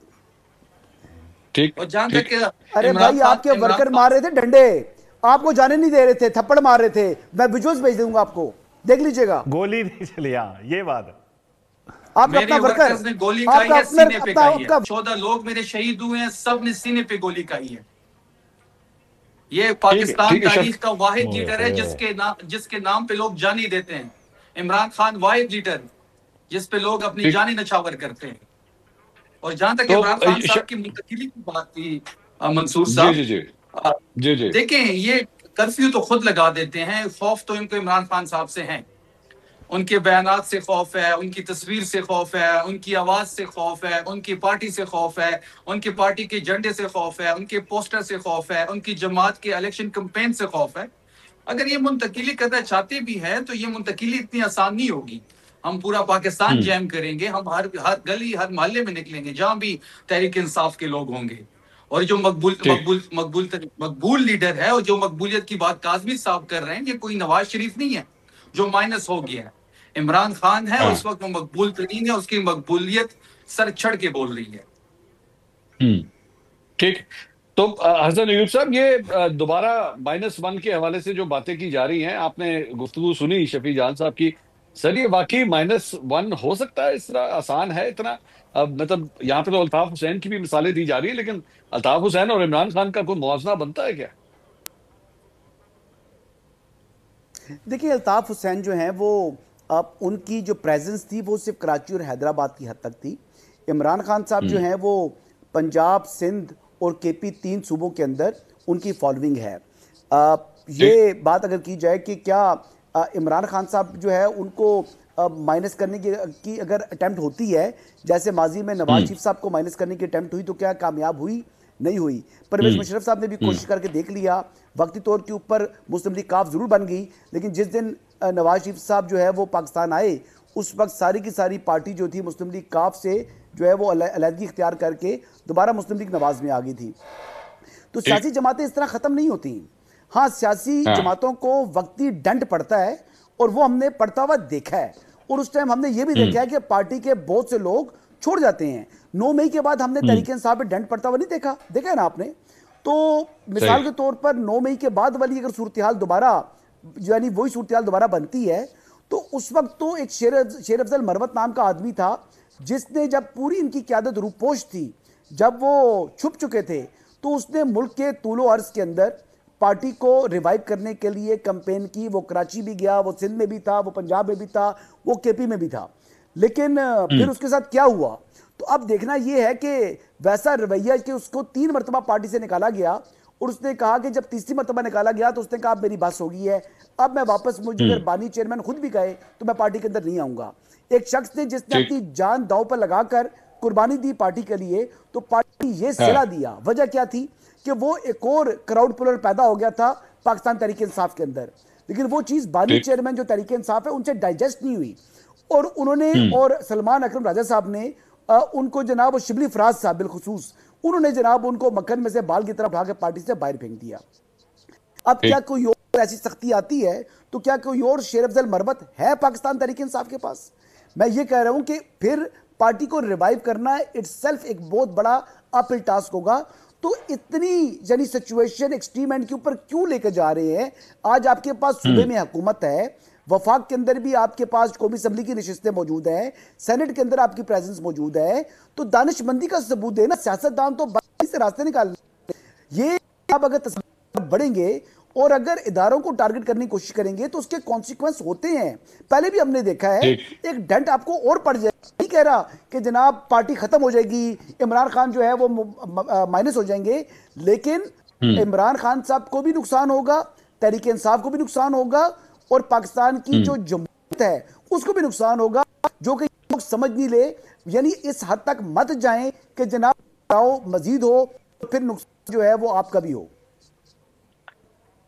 ठीक
और जहां
ठीक।
तक
अरे भाई, आपके
इमरान
वर्कर
खान
मार रहे थे डंडे, आपको जाने नहीं दे रहे थे, थप्पड़ मार रहे थे। मैं विजुअल्स भेज दूंगा आपको, देख लीजिएगा।
गोली नहीं चली, हाँ ये बात है।
आपका
मेरे
अपना वर्कर,
वर्कर्स ने गोली खाई
आपका
है,
अपना
सीने पे
अपना
खाई है।
आपका
14 लोग मेरे शहीद हुए हैं, सब ने सीने पे गोली खाई है। ये
ठीक है,
पाकिस्तान
ठीक है
तारीख का वाहिद
ओए
लीडर है
होए।
जिसके नाम पे लोग जानी देते हैं। इमरान खान वाहिद लीडर जिस पे लोग अपनी
ठीक।
जानी नछावर करते हैं। और जहां तक
तो
इमरान खान साहब की मुंतकिली की बात थी, मंसूर
जी जी
साहब,
जी
अ,
जी जी।
देखें, ये कर्फ्यू तो खुद लगा देते हैं। खौफ तो इनको इमरान खान साहब से है, उनके बयानात से खौफ है, उनकी तस्वीर से खौफ है, उनकी आवाज से खौफ है, उनकी पार्टी से खौफ है, उनकी पार्टी के झंडे से खौफ है, उनके पोस्टर से खौफ है, उनकी जमात के इलेक्शन कैंपेन से खौफ है। अगर ये मुंतकिली करना चाहते भी हैं तो ये मुंतकिली इतनी आसान नहीं होगी। हम पूरा पाकिस्तान जैम करेंगे, हम हर हर गली हर मोहल्ले में निकलेंगे जहां भी तहरीक इंसाफ के लोग होंगे। और जो मकबूल
ठीक।
मकबूल मकबूल मकबूल लीडर है और जो मकबूलियत की बात काजमी साहब कर रहे हैं, ये कोई नवाज शरीफ नहीं है जो माइनस हो गया है। इमरान खान है और
हाँ।
इस वक्त वो मकबूल तरीन है, उसकी मकबूलियत सर चढ़ के बोल रही है।
हम्म। ठीक। तो हसन अयूब साहब, ये दोबारा -1 के हवाले से जो बातें की जा रही हैं, आपने गुफ्तगू सुनी शफी जान साहब की। सर, ये वाकई -1 हो सकता है? इस तरह आसान है इतना? मतलब यहाँ पे तो अल्ताफ हुसैन की भी मिसालें दी जा रही है, लेकिन अल्ताफ हुसैन और इमरान खान का कोई मुआवजा बनता है क्या?
देखिए, अल्ताफ हुसैन जो हैं वो, अब उनकी जो प्रेजेंस थी वो सिर्फ कराची और हैदराबाद की हद तक थी। इमरान खान साहब जो हैं वो पंजाब, सिंध और केपी 3 सूबों के अंदर उनकी फॉलोइंग है। ये बात अगर की जाए कि क्या इमरान खान साहब जो है उनको माइनस करने की अगर अटेम्प्ट होती है, जैसे माजी में नवाज शरीफ साहब को माइनस करने की अटेम्प्ट हुई, तो क्या कामयाब हुई? नहीं हुई। परवेज मुशर्रफ साहब ने भी कोशिश करके देख लिया, वक्ती तौर के ऊपर मुस्लिम लीग काफ जरूर बन गई, लेकिन जिस दिन नवाज शरीफ साहब जो है वो पाकिस्तान आए, उस वक्त सारी की सारी पार्टी जो थी मुस्लिम लीग काफ से जो है वो अलहदगी इख्तियार करके दोबारा मुस्लिम लीग नवाज में आ गई थी। तो सियासी जमातें इस तरह ख़त्म नहीं होती। हाँ, सियासी जमातों को वक्ती दंड पड़ता है और वो हमने पड़ता हुआ देखा है। और उस टाइम हमने ये भी देखा है कि पार्टी के बहुत से लोग छोड़ जाते हैं। 9 मई के बाद हमने तहरीक इंसाफ पे दंड पड़ता हुआ नहीं देखा, देखा है ना आपने? तो मिसाल के तौर पर 9 मई के बाद वाली अगर सूरत हाल दोबारा, यानी वही सूरत हाल दोबारा बनती है, तो उस वक्त तो एक शेर अफजल मरवत नाम का आदमी था जिसने, जब पूरी इनकी क़यादत रूपोश थी, जब वो छुप चुके थे, तो उसने मुल्क के तूलो अर्ज के अंदर पार्टी को रिवाइव करने के लिए कैंपेन की। वो कराची भी गया, वो सिंध में भी था, वो पंजाब में भी था, वो केपी में भी था। लेकिन फिर उसके साथ क्या हुआ? तो अब देखना यह है कि वैसा रवैया कि उसको 3 मरतबा पार्टी से निकाला गया और उसने कहा कि जब तीसरी मरतबा निकाला गया तो उसने कहा मेरी बस हो गई है, अब मैं वापस, मुझे अगर बानी चेयरमैन खुद भी गए तो मैं पार्टी के अंदर नहीं आऊंगा। एक शख्स ने जिसने अपनी जान दांव पर लगाकर कुर्बानी दी पार्टी के लिए, तो पार्टी ये सिला दिया। वजह क्या थी कि वो एक और क्राउड पुलर पैदा हो गया था पाकिस्तान तहरीक इंसाफ के अंदर, लेकिन वो चीज़ बानी चेयरमैन जो तहरीक इंसाफ है उनसे डाइजेस्ट नहीं हुई। और उन्होंने, और सलमान अकरम राजा साहब ने उनको, जनाब शिबली फराज साहब बिलखुसूस, उन्होंने जनाब उनको मक्खन में से बाल की तरह उठा के पार्टी से बाहर फेंक दिया। अब क्या कोई और ऐसी सख्ती आती है तो क्या कोई और शेर अफजल मरवत है पाकिस्तान तहरीक इंसाफ के पास? मैं ये कह रहा हूं कि फिर पार्टी को रिवाइव करना इटसेल्फ एक बहुत बड़ा अपहिल टास्क होगा। तो इतनी यानी सिचुएशन एक्सट्रीम एंड के ऊपर क्यों लेकर जा रहे हैं? आज आपके पास सूबे में हुकूमत है, वफाक के अंदर भी आपके पास कौमी असम्बली की नशिस्तें मौजूद हैं, सेनेट के अंदर आपकी प्रेजेंस मौजूद है, तो दानिशमंदी का सबूत देना। सियासतदान तो बाकी से रास्ते निकाल, ये आप अगर बढ़ेंगे और अगर इदारों को टारगेट करने की कोशिश करेंगे तो उसके कॉन्सिक्वेंस होते हैं। पहले भी हमने देखा है, एक डंट आपको और पड़ जाए। नहीं कह रहा कि जनाब पार्टी खत्म हो जाएगी, इमरान खान जो है वो माइनस हो जाएंगे, लेकिन इमरान खान साहब को भी नुकसान होगा, तहरीक इंसाफ को भी नुकसान होगा, और पाकिस्तान की जो जमहूरियत है उसको भी नुकसान होगा, जो कि लोग समझ नहीं ले। यानी इस हद तक मत जाएं कि जनाब मजीद हो तो फिर नुकसान जो है वो आपका भी हो।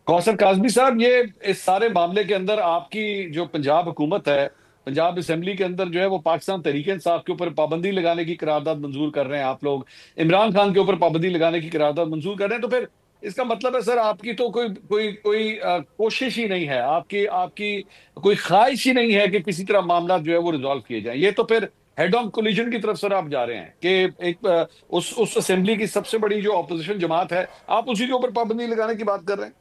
कौसर काजमी साहब, ये इस सारे मामले के अंदर आपकी जो पंजाब हुकूमत है, पंजाब असेंबली के अंदर जो है वो पाकिस्तान तहरीक इंसाफ के ऊपर पाबंदी लगाने की करारदाद मंजूर कर रहे हैं, आप लोग इमरान खान के ऊपर पाबंदी लगाने की करारदाद मंजूर कर रहे हैं, तो फिर इसका मतलब है सर आपकी तो कोई कोई कोई कोशिश ही नहीं है, आपकी आपकी कोई ख्वाहिश ही नहीं है कि किसी तरह मामला जो है वो रिजॉल्व किए जाए। ये तो फिर हेड ऑन कोलिजन की तरफ सर आप जा रहे हैं कि एक उस असेंबली की सबसे बड़ी जो ऑपोजिशन जमात है, आप उसी के ऊपर पाबंदी लगाने की बात कर रहे हैं।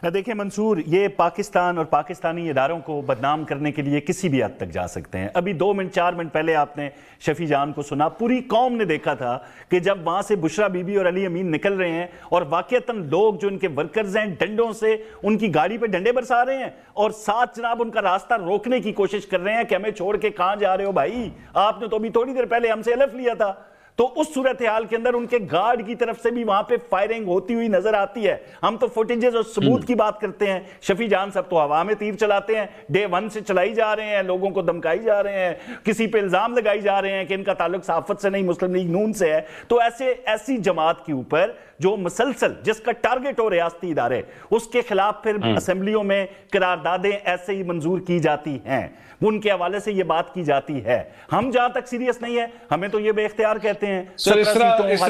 देखिए मंसूर, ये पाकिस्तान और पाकिस्तानी इदारों को बदनाम करने के लिए किसी भी हद तक जा सकते हैं। अभी 2 मिनट 4 मिनट पहले आपने शफी जान को सुना, पूरी कौम ने देखा था कि जब वहां से बुशरा बीबी और अली अमीन निकल रहे हैं और वाकईतन लोग जो इनके वर्कर्स हैं डंडों से उनकी गाड़ी पे डंडे बरसा रहे हैं और साथ जनाब उनका रास्ता रोकने की कोशिश कर रहे हैं कि हमें छोड़ के कहां जा रहे हो भाई, आपने तो अभी थोड़ी देर पहले हमसे हलफ लिया था। तो उस सूरत हाल के अंदर उनके गार्ड की तरफ से भी वहां पे फायरिंग होती हुई नजर आती है। हम तो फुटेजेस और सबूत की बात करते हैं, शफी जान सब तो हवा में तीर चलाते हैं, डे 1 से चलाई जा रहे हैं, लोगों को धमकाई जा रहे हैं, किसी पे इल्जाम लगाई जा रहे हैं कि इनका ताल्लुक सहाफत से नहीं मुस्लिम लीग नून से है। तो ऐसी जमात के ऊपर जो मुसलसल जिसका टारगेट हो रियासती इदारे, उसके खिलाफ फिर असेंबलियों में करारदादें ऐसे ही मंजूर की जाती हैं, उनके हवाले से ये बात की जाती है। हम जहां तक सीरियस नहीं है, हमें तो ये बेख्तियार कहते हैं
सर, इस तरह इस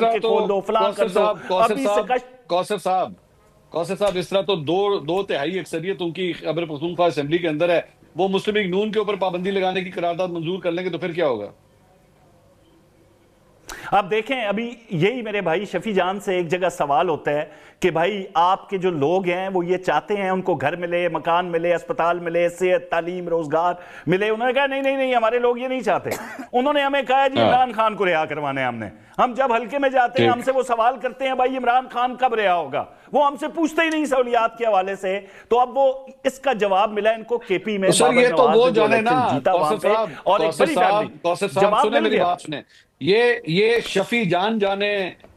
तरह तो दो तिहाई अक्सरियत उनकी खैबर पख्तूनख्वा असेंबली के अंदर है, वो मुस्लिम लीग नून के ऊपर पाबंदी लगाने की करारदाद मंजूर कर लेंगे तो फिर क्या होगा?
आप देखें, अभी यही मेरे भाई शफी जान से एक जगह सवाल होता है कि भाई आपके जो लोग हैं वो ये चाहते हैं उनको घर मिले, मकान मिले, अस्पताल मिले, सेहत, तालीम, रोजगार मिले। उन्होंने कहा नहीं नहीं नहीं, हमारे लोग ये नहीं चाहते। उन्होंने हमें कहा जी इमरान खान को रिहा करवाने हमने। हम जब हल्के में जाते हैं हमसे वो सवाल करते हैं भाई इमरान खान कब रिहा होगा, वो हमसे पूछते ही नहीं सहूलियात के हवाले से। तो अब वो इसका जवाब मिला इनको केपी में,
सर ये तो वो जाने ना
जीता वहां पे और एक बड़ी फैमिली जवाब मिल गया।
ये शफी जान जाने,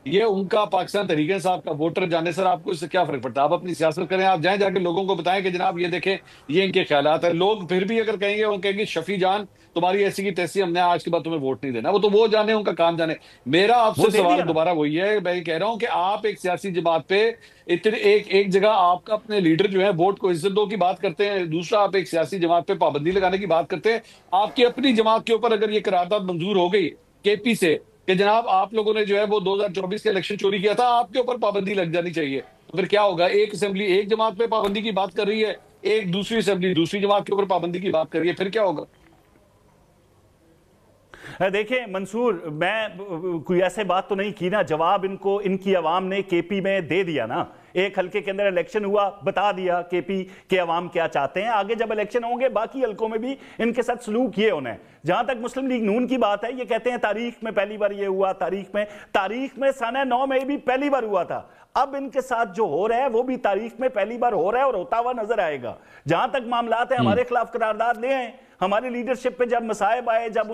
ये उनका पाकिस्तान तहरीक इंसाफ का वोटर जाने, सर आपको इससे क्या फर्क पड़ता है? आप अपनी सियासत करें, आप जाएं जाके लोगों को बताएं कि जनाब ये देखें ये इनके ख्यालात है। लोग फिर भी अगर कहेंगे, वो कहेंगे शफी जान तुम्हारी ऐसी की तैसी, हमने आज के बाद तुम्हें वोट नहीं देना, वो तो वो जाने, उनका काम जाने। मेरा आपसे सवाल दोबारा वही है, मैं कह रहा हूं कि आप एक सियासी जमात पे इतने एक जगह आपका अपने लीडर जो है वोट को इज्जत दो की बात करते हैं, दूसरा आप एक सियासी जमात पे पाबंदी लगाने की बात करते हैं। आपकी अपनी जमात के ऊपर अगर ये करारदाद मंजूर हो गई केपी से कि जनाब आप लोगों ने जो है वो 2024 के इलेक्शन चोरी किया था, आपके ऊपर पाबंदी लग जानी चाहिए, तो फिर क्या होगा? एक असेंबली एक जमात पे पाबंदी की बात कर रही है, एक दूसरी असेंबली दूसरी जमात के ऊपर पाबंदी की बात कर रही है, फिर क्या होगा?
देखिए मंसूर, मैं कोई ऐसे बात तो नहीं की ना, जवाब इनको इनकी आवाम ने केपी में दे दिया ना। एक हल्के के अंदर इलेक्शन हुआ, बता दिया केपी के अवाम क्या चाहते हैं। आगे जब इलेक्शन होंगे बाकी हल्कों में भी इनके साथ सलूक ये होना है। जहां तक मुस्लिम लीग नून की बात है, ये कहते हैं तारीख में पहली बार ये हुआ, तारीख में सन 9 में भी पहली बार हुआ था। अब इनके साथ जो हो रहा है वो भी तारीख में पहली बार हो रहा है और होता हुआ नजर आएगा। जहां तक मामलात है, हमारे खिलाफ करारदाद ले आए, हमारी लीडरशिप पे जब मसाइब आए, जब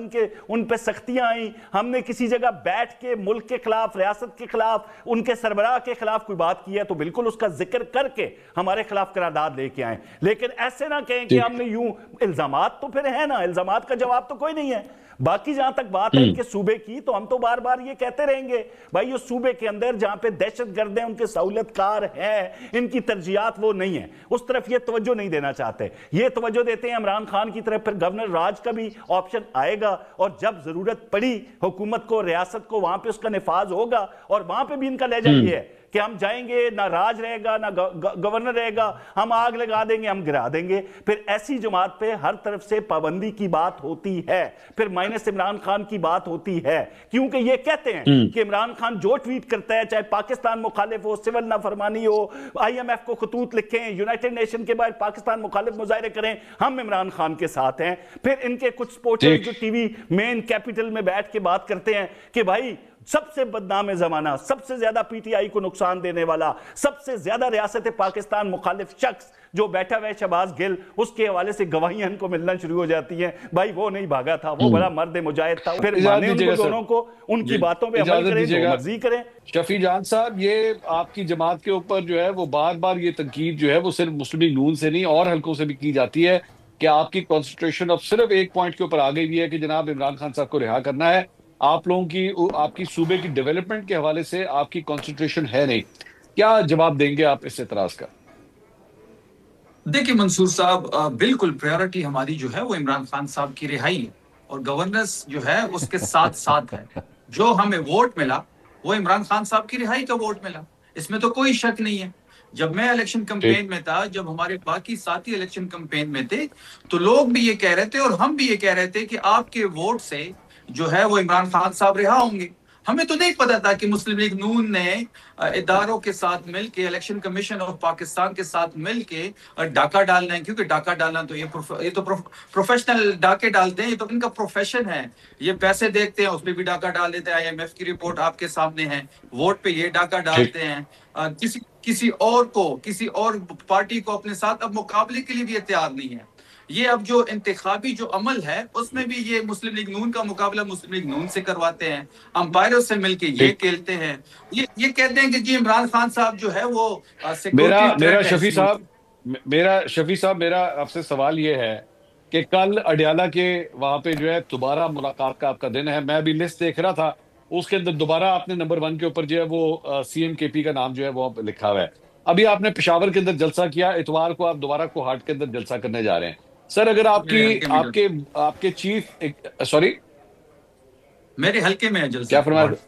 उन पे सख्तियां आई, हमने किसी जगह बैठ के मुल्क के खिलाफ, रियासत के खिलाफ, उनके सरबराह के खिलाफ कोई बात की है तो बिल्कुल उसका जिक्र करके हमारे खिलाफ करारदाद लेके आए। लेकिन ऐसे ना कहें कि हमने यूं, इल्जामात तो फिर है ना, इल्जामात का जवाब तो कोई नहीं है। बाकी जहां तक बात है इनके सूबे की, तो हम तो बार बार ये कहते रहेंगे भाई उस सूबे के अंदर जहां पे दहशतगर्द हैं, उनके सहूलतकार हैं, इनकी तरजीहात वो नहीं है, उस तरफ ये तवज्जो नहीं देना चाहते। ये तवज्जो देते हैं इमरान खान की तरफ, फिर गवर्नर राज का भी ऑप्शन आएगा और जब जरूरत पड़ी हुकूमत को, रियासत को, वहां पे उसका निफाज होगा। और वहां पे भी इनका लहजा ये है कि हम जाएंगे, ना राज रहेगा ना गवर्नर रहेगा, हम आग लगा देंगे, हम गिरा देंगे। फिर ऐसी जमात पे हर तरफ से पाबंदी की बात होती है, फिर माइनस इमरान खान की बात होती है, क्योंकि ये कहते हैं कि इमरान खान जो ट्वीट करता है, चाहे पाकिस्तान मुखालिफ हो, सिविल नाफरमानी हो, IMF को खतूत लिखें, यूनाइटेड नेशन के बाहर पाकिस्तान मुखालिफ मुजाहरे करें, हम इमरान खान के साथ हैं। फिर इनके कुछ स्पोर्टर्स जो टीवी मेन कैपिटल में बैठ के बात करते हैं कि भाई सबसे बदनाम जमाना, सबसे ज्यादा PTI को नुकसान देने वाला, सबसे ज्यादा रियासत पाकिस्तान मुखालिफ शख्स जो बैठा हुआ है शहबाज गिल, उसके हवाले से गवाहियां इनको मिलना शुरू हो जाती हैं। भाई वो नहीं भागा था, वो बड़ा मर्द मुजाहिद था। फिर माने उनको दोनों को, उनकी बातों पे अमल करें, जो मर्जी करें।
शफी जान साहब, ये आपकी जमात के ऊपर जो है वो बार बार ये तनकीद जो है वो सिर्फ मुस्लिम लीग नून से नहीं और हल्कों से भी की जाती है कि आपकी कॉन्सेंट्रेशन अब सिर्फ एक पॉइंट के ऊपर आ गई है कि जनाब इमरान खान साहब को रिहा करना है। आप लोगों की आपकी सूबे की डेवलपमेंट के हवाले से आपकी कंसंट्रेशन है नहीं। क्या जवाब देंगे आप इस एतराज का?
देखिए मंसूर साहब, बिल्कुल प्रायोरिटी हमारी जो है वो इमरान खान साहब की रिहाई है और गवर्नेंस जो है उसके साथ साथ है। जो हमें वोट मिला वो इमरान खान साहब की रिहाई का वोट मिला, इसमें तो कोई शक नहीं है। जब मैं इलेक्शन
ठीक।
कैंपेन में था, जब हमारे बाकी साथी इलेक्शन कैंपेन में थे, तो लोग भी ये कह रहे थे और हम भी ये कह रहे थे कि आपके वोट से जो है वो इमरान खान साहब रिहा होंगे। हमें तो नहीं पता था कि मुस्लिम लीग नून ने इदारों के साथ मिलकर, इलेक्शन कमीशन ऑफ पाकिस्तान के साथ मिलकर डाका डालना है, क्योंकि डाका डालना तो ये तो प्रोफेशनल डाके डालते हैं, ये तो इनका प्रोफेशन है। ये पैसे देखते हैं, उसमें भी डाका डाल देते हैं। IMF की रिपोर्ट आपके सामने है, वोट पे ये डाका
ठीक।
डालते हैं। किसी और पार्टी को अपने साथ अब मुकाबले के लिए भी तैयार नहीं है। ये अब जो इंतखाबी जो अमल है उसमें भी ये मुस्लिम लीग नून का मुकाबला मुस्लिम लीग नून से करवाते हैं, अंपायरों से मिलके ये
ठीक।
खेलते हैं। ये कहते हैं कि जी इमरान खान साहब जो है वो
मेरा
सिक्योरिटी
मेरा
थ्रेट है
शफी
इस मुल्क।
साहब मेरा शफी साहब, मेरा आपसे सवाल ये है कि कल अडियाला के वहां पे जो है दोबारा मुलाकात का आपका दिन है। मैं अभी लिस्ट देख रहा था, उसके अंदर दोबारा आपने नंबर 1 के ऊपर जो है वो CMKP का नाम जो है वो लिखा हुआ है। अभी आपने पेशावर के अंदर जलसा किया, इतवार को आप दोबारा कोहाट के अंदर जलसा करने जा रहे हैं। सर, अगर
मेरे
आपकी
हल्के में
आपके आपके चीफ, सॉरी,
मेरे हल्के में है जलसा
क्या फरमाया?
कोहट।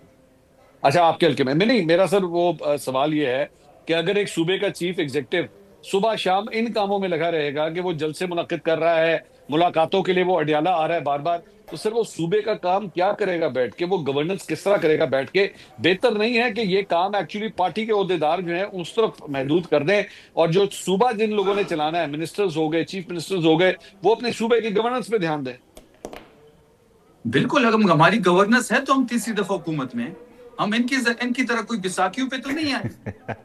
अच्छा, आपके हल्के में नहीं। मेरा सर वो सवाल ये है कि अगर एक सूबे का चीफ एग्जीक्यूटिव सुबह शाम इन कामों में लगा रहेगा कि वो जलसे मुनक्किद कर रहा है, मुलाकातों के लिए वो अडियाला आ रहा है बार बार, तो सर वो सूबे का काम क्या करेगा बैठ के? वो गवर्नेंस किस तरह करेगा बैठ के? बेहतर नहीं है कि ये काम एक्चुअली पार्टी के ओहदेदार जो है उस तरफ महदूद कर दें, और जो सूबा जिन लोगों ने चलाना है, मिनिस्टर्स हो गए, चीफ मिनिस्टर्स हो गए, वो अपने सूबे की गवर्नेंस पे ध्यान दें?
बिल्कुल, अगर हमारी गवर्नेंस है तो हम तीसरी दफा हुकूमत में हैं। हम इनकी तरह कोई बिसाखियों पे तो नहीं आए।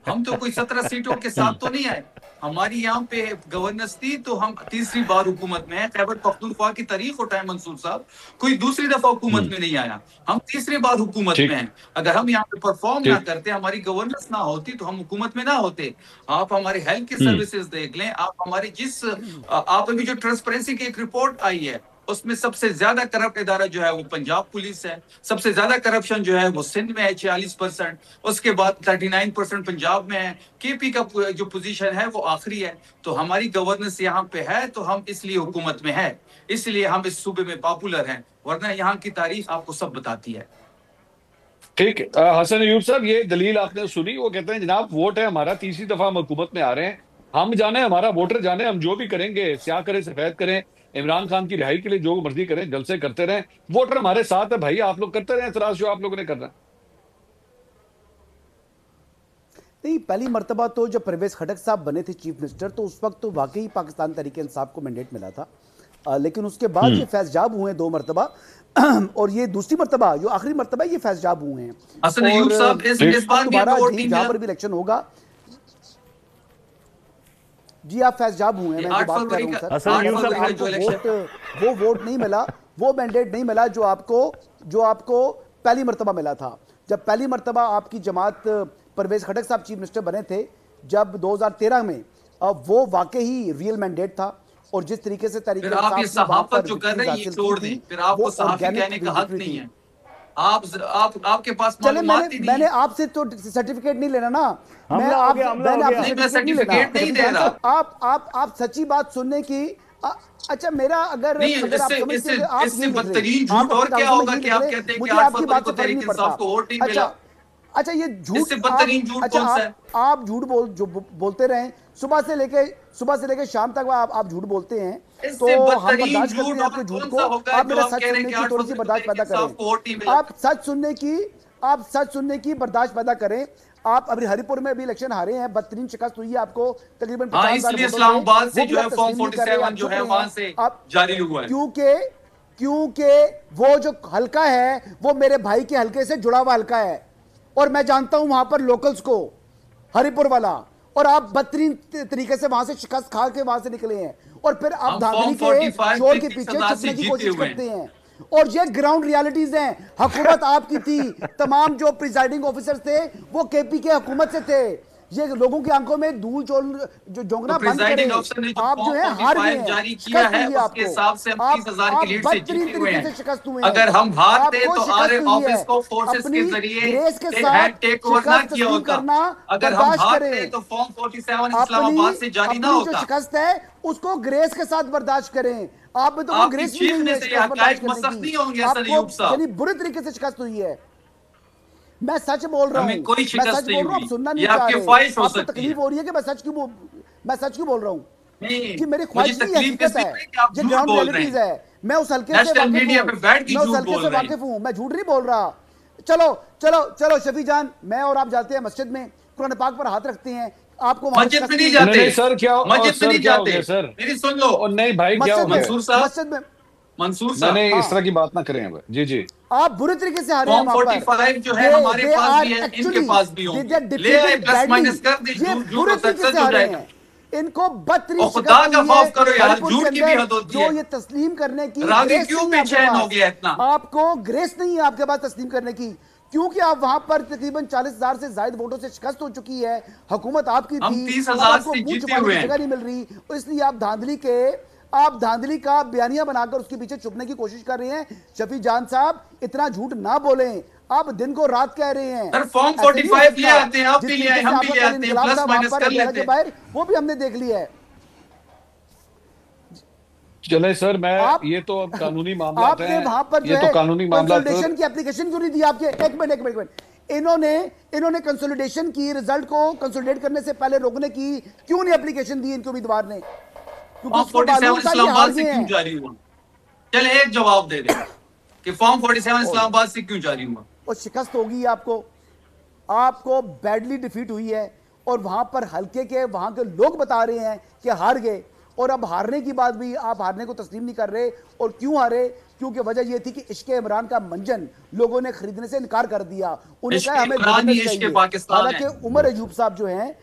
हम तो कोई 17 सीटों के साथ तो नहीं आए। हमारी यहाँ पे गवर्नेंस थी तो हम तीसरी बार हुकूमत में है। खैबर पख्तूनख्वा की तारीख उठाए मंसूर साहब, कोई दूसरी दफा हुकूमत में नहीं आया, हम तीसरी बार हुकूमत में
ठीक।
हैं। अगर हम यहाँ पे परफॉर्म ना
ठीक।
करते, हमारी गवर्नेंस ना होती, तो हम हुकूमत में ना होते। आप हमारे हेल्थ की
हम्म।
सर्विसेज देख लें, आप हमारी आप अभी जो ट्रांसपेरेंसी की एक रिपोर्ट आई है उसमें सबसे ज्यादा करप्ट इदारा जो है वो पंजाब पुलिस है। सबसे ज्यादा करप्शन जो है वो सिंध में है 46%, उसके बाद 39% पंजाब में है। KP का जो पोजीशन है वो आखिरी है। तो हमारी गवर्नेंस यहाँ पे है तो हम इसलिए हुकूमत में है, इसलिए हम इस सूबे में पॉपुलर हैं, वरना यहाँ की तारीख आपको सब बताती है।
ठीक है। हसन अयूब साहब, ये दलील आपने सुनी। वो कहते हैं जनाब वोट है हमारा, तीसरी दफा हम हुकूमत में आ रहे हैं, हम जाने, हमारा वोटर जाने, हम जो भी करेंगे, स्याह करें सफेद करें, इमरान खान की रिहाई के लिए जो मर्जी करें, जलसे करते रहें, वोटर हमारे साथ है भाई, आप लोग करते रहें एतराज जो आप लोगों ने करना है।
नहीं, पहली मर्तबा तो जब परवेज खटक साहब बने थे चीफ मिनिस्टर, तो उस वक्त तो वाकई पाकिस्तान तहरीक इंसाफ को मैंडेट मिला था। लेकिन उसके बाद ये फैज़जाब हुए 2 मरतबा और ये दूसरी मरतबा, जो आखिरी मरतबा, ये फैज़जाब हुए हैं।
हसन अयूब साहब, इस बार भी
दोबारा
वोट नहीं
जहां
मिला।
पर भी इलेक्शन होगा, जी आप फैज़जाब हुए हैं, मैं जो बात कर रहा हूं सर, आपको वो वोट नहीं मिला, वो मैंडेट नहीं मिला जो आपको पहली मरतबा मिला था। जब पहली मरतबा आपकी जमात परवेज खटक साहब चीफ मिनिस्टर बने थे, जब 2013 में, वो वाकई ही रियल मैंडेट था। और जिस तरीके से
फिर आप ये सहाफत जो कर रहे हैं ये छोड़ दें, फिर आपको सहाफी कहने का हक नहीं है। आपके पास
चले, मैंने
नहीं।
आपसे तो सर्टिफिकेट नहीं लेना ना,
मैंने आपसे
सर्टिफिकेट नहीं दे रहा।
आप सच्ची बात सुनने की, अच्छा मेरा अगर
नहीं,
आप समझते हैं, आप
इससे बदतरीन झूठ और क्या होगा कि आप कहते हैं कि
मुझे
8
आपकी
फरवरी
बात
को
से फर्क
तहरीक
नहीं पड़ता।
इंसाफ को वोट नहीं मिला।
अच्छा ये झूठ,
इससे बदतरीन झूठ
अच्छा
कौन सा है?
आप झूठ बोलते रहें, सुबह से लेके शाम तक आप झूठ बोलते हैं, तो हम बर्दाश्त करते हैं आपके झूठ को। आप मेरा सच सुनने की थोड़ी सी बर्दाश्त पैदा करें, आप सच सुनने की बर्दाश्त पैदा करें। आप अभी हरिपुर में भी इलेक्शन हारे हैं, बदतरीन शिकस्त हुई है आपको, तकरीबन 50,000
इसलिए इस्लामाबाद से जो है फॉर्म 47 जो है वहां से जारी हुआ है,
क्योंकि वो जो हल्का है वो मेरे भाई के हल्के से जुड़ा हुआ हल्का है, और मैं जानता हूं वहां पर लोकल्स को, हरिपुर वाला। और आप बदतरीन तरीके से वहां से शिकस्त खा के वहां से निकले हैं, और फिर आप धांधली के शोर के पीछे छुपने की कोशिश करते हैं। और ये ग्राउंड रियलिटीज हैं। हुकूमत आपकी थी, तमाम जो प्रिजाइडिंग ऑफिसर्स थे वो KP के हुकूमत से थे। ये लोगों की आंखों में धूल चोल जो जोंगना बंद
प्रिजाइडिंग
करें।
अफसर ने जो
आप जो है
फॉर्म
हार गए
45
हैं,
जारी किया
शिकस्त
है
हुई है
उसके
आपको।
हिसाब से हम 30,000 की लीड से
बदतरीन
जीते हुए
तरीके से
हैं।
शिकस्त हुए हैं।
अगर हम हारते
आपको
तो
शिकस्त
आर
हुई है।
ऑफिस को फोर्सेस
अपनी
के जरिए
ग्रेस के साथ
टेक ओवर ना
शिकस्त
किया
तस्लीम
होता।
करना
अगर हम
बर्दाश्त
हारते
करें।
तो फॉर्म 47 इस्लामाबाद से जारी ना
अपनी जो
होता।
शिकस्त है उसको ग्रेस के साथ बर्दाश्त करें। आप में तो कोई
आपकी
ग्रेस भी नहीं
चीखने
है
से ये
शिकस्त बर्दाश्त
हकायक
करने
मसख्त नहीं
की।
होंगे हसन
आपको
अय्यूब साहब।
यानी बुरी तरीके से शिकस्त हुई है। मैं सच बोल रहा
हमें
हूँ,
कोई
मैं
शिकस्त
सच
नहीं
बोल रहा हूँ, आप
हुई।
सुनना
ये
नहीं चाह
आपकी
रहे।
ख्वाहिश हो
आपको
सकती
तकलीफ
है।
हो रही है कि मैं सच क्यों बोल रहा हूँ
नहीं,
कि मेरी
मुझे
ख्वाहिश नहीं,
तकलीफ
हकीकत
इसलिए
है,
हो रही है कि आप
ये
झूठ
ग्राउंड
बोल रहे
रियलिटीज
हैं।
है। मैं उस हल्के से
नेशनल
वाकिफ
मीडिया
हूँ,
पे बैठ के
मैं उस
झूठ
हल्के
बोल
से
रहे हैं।
वाकिफ हूँ, मैं झूठ नहीं बोल रहा। चलो चलो चलो शफी जान, मैं और आप जाते हैं मस्जिद में, कुरान पाक पर हाथ रखते हैं, आपको वहां
मस्जिद में नहीं
शिकस्त
जाते।
नहीं सर, क्या
मस्जिद में
सर
नहीं
क्या हो
जाते।
गया सर?
मेरी सुन लो।
और नहीं भाई, क्या हो
मस्जिद में,
गया?
मंसूर साहब,
मस्जिद में
मंसूर
नहीं
साहब,
नहीं, इस
हाँ,
तरह की बात ना करें अब। जी जी।
आप बुरी तरीके से हारे हैं
फॉर्म
वहां पर।
45 जो है हमारे
दे
पास
आर
भी है, इनके
एक्चुअली
पास भी
दे
होंगे।
आर
ले आए,
डिफीटेड
प्लस माइनस
बैडली।
कर दे,
ये
झूठ
बुरे
और
तरीके से
सक्सेस हो
हारे
जाएगा।
हैं। इनको बदतरीन
और खुदा
शिकस्त
का
हुई
खौफ करो
है
यार,
हरिपुर के
झूठ की भी
अंदर,
हद होती
जो
है।
ये तस्लीम करने की
रागी
ग्रेस
क्यों
नहीं है आपके
बेचैन हो
पास।
गया इतना?
आपको ग्रेस नहीं है आपके पास तस्लीम करने की, क्योंकि आप वहां पर तकरीबन 40,000 से ज्यादा वोटों से शिकस्त हो चुकी है। हुकूमत आपकी
हम
थी,
30,000
आपको
से
मुंह
जीते
छुपाने
हुए
की
हैं।
जगह नहीं मिल रही, और इसलिए आप धांधली का बयानिया बनाकर उसके पीछे छुपने की कोशिश कर रहे हैं। शफी जान साहब, इतना झूठ ना बोलें, आप दिन को रात कह रहे हैं।
सर फॉर्म
ऐसे नहीं हो
45 ले
सकता।
आते हैं, आप
जिस
भी ले
तरीके
आए,
से
हम भी
आपका
ले
कल
आते हैं,
इंकलाब
प्लस
था वहां
माइनस
पर
कर
अदालत
लेते
के
हैं।
बाहर, वो भी हमने देख लिया है।
चले सर, मैं
आप
ये तो अब कानूनी मामला
आपने
हैं।
वहां पर जो
ये तो
है
कानूनी मामला
कंसोलिडेशन की एप्लीकेशन क्यों नहीं दी आपके? एक मिनट, इन्होंने कंसोलिडेशन की, रिजल्ट को कंसोलिडेट करने से पहले रोकने की क्यों नहीं एप्लीकेशन दी इनके उम्मीदवार ने? क्योंकि
फॉर्म
उसको
47
मालूम था ये हार
इस्लामाबाद से
गए
क्यों
हैं।
जारी हुआ? चल एक जवाब दे दे कि फॉर्म 47 इस्लामाबाद से क्यों जारी हुआ?
और शिकस्त होगी आपको बैडली डिफीट हुई है, और वहां पर हल्के के वहां के लोग बता रहे हैं कि हार गए, और अब हारने की बात भी आप हारने को तस्लीम नहीं कर रहे। और क्यों हारे? क्योंकि वजह यह थी कि इश्क इमरान का मंजन लोगों ने खरीदने से इनकार कर दिया। उन्हें
इश्क
कहा हमें
इमरान ही
गवर्नेंस
इश्क
चाहिए।
पाकिस्तान है।
हालांकि उमर अयूब साहब जो हैं,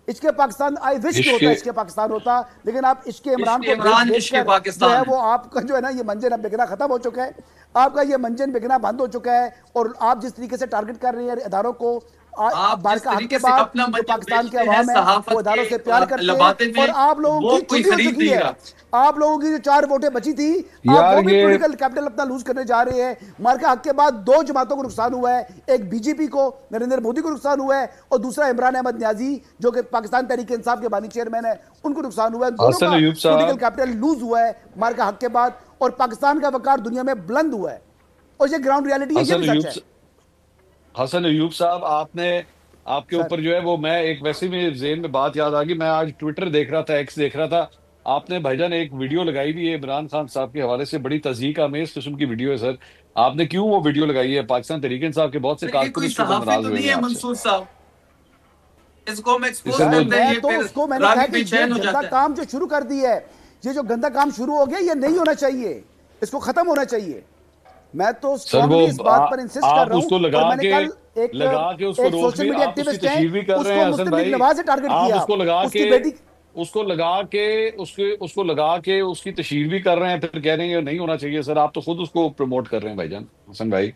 इश्क पाकिस्तान आई विश कि होता, इश्क पाकिस्तान होता, लेकिन आप इश्क इमरान को
इमरान
बेच
इश्क
कर जो
पाकिस्तान
है
है।
वो आपका जो है ना ये मंजन अब बिकना खत्म हो चुका है। आपका ये मंजन बिकना बंद हो चुका है, और आप जिस तरीके से टारगेट कर रहे हैं इदारों को,
आप
बार
जिस
का हक
तरीके
के
से
बाद
अपना
जो
मंजर
पाकिस्तान के
बेचते हैं
अवाम है
सहाफत
वो इदारों
के
से प्यार करते
लबाते
हैं,
में,
और आप लोगों
वो
की
कोई
छुट्टी हो
खरीद
चुकी है।
देगा।
आप लोगों की जो 4 वोटें बची थी, आप
यार
वो भी
ये
पॉलिटिकल कैपिटल अपना लूज करने जा रहे हैं। मार्का हक के बाद 2 जमातों को नुकसान हुआ है, एक बीजेपी को, नरेंद्र मोदी को नुकसान हुआ है, और दूसरा इमरान अहमद न्याजी जो कि पाकिस्तान तहरीक इंसाफ के बानी चेयरमैन है, उनको नुकसान हुआ है। दोनों
हसन
का
अय्यूब
पॉलिटिकल
साहब,
कैपिटल लूज हुआ है मार्का हक के बाद, और पाकिस्तान का वकार दुनिया में बुलंद हुआ है, और ये ग्राउंड रियलिटी है, ये
हसन
भी
अय्यूब
सच है।
हसन अय्यूब साहब, आपके
सर
ऊपर जो है वो, मैं एक वैसे भी ज़हन में बात याद आ गई। मैं आज ट्विटर देख रहा था, एक्स देख रहा था, आपने भाईजान एक वीडियो लगाई भी है इमरान खान साहब के हवाले से, बड़ी तस्दीक आमेज किस्म की वीडियो है सर। आपने क्यों वो वीडियो लगाई है? पाकिस्तान तहरीक इंसाफ के बहुत से
ये
कारकुन
कोई
इसके ऊपर
सहाफी
नाराज
तो
हुए
नहीं
हैं
है
आपसे।
मंसूर साहब, इसको हम एक्सपोज
इसमें
सर
करते हैं,
मैं
ये
तो
फिर
उसको मैंने कहा
रावी
कि ये
बेचैन हो
गंदा
जाता है।
काम जो शुरू कर दी है, ये जो गंदा काम शुरू हो गया, ये नहीं होना चाहिए, इसको खत्म होना चाहिए। मैं तो
सर वो
स्ट्रांगली इस बात पर इंसिस्ट कर
आप
रहा हूं।
उसको
और मैंने कल
उसको
एक
रोक
सोशल
भी,
मीडिया
आप उसकी
एक्टिविस्ट हैं,
तशहीर भी कर रहे
उसको
हैं हसन
मुस्लिम लीग
भाई।
नवाज से टारगेट
आप
किया,
उसको लगा
उसकी
के
बेटी।
उसकी तशहीर भी कर रहे हैं, फिर कह रहे हैं नहीं होना चाहिए। सर आप तो खुद उसको प्रमोट कर रहे हैं भाईजान, हसन भाई।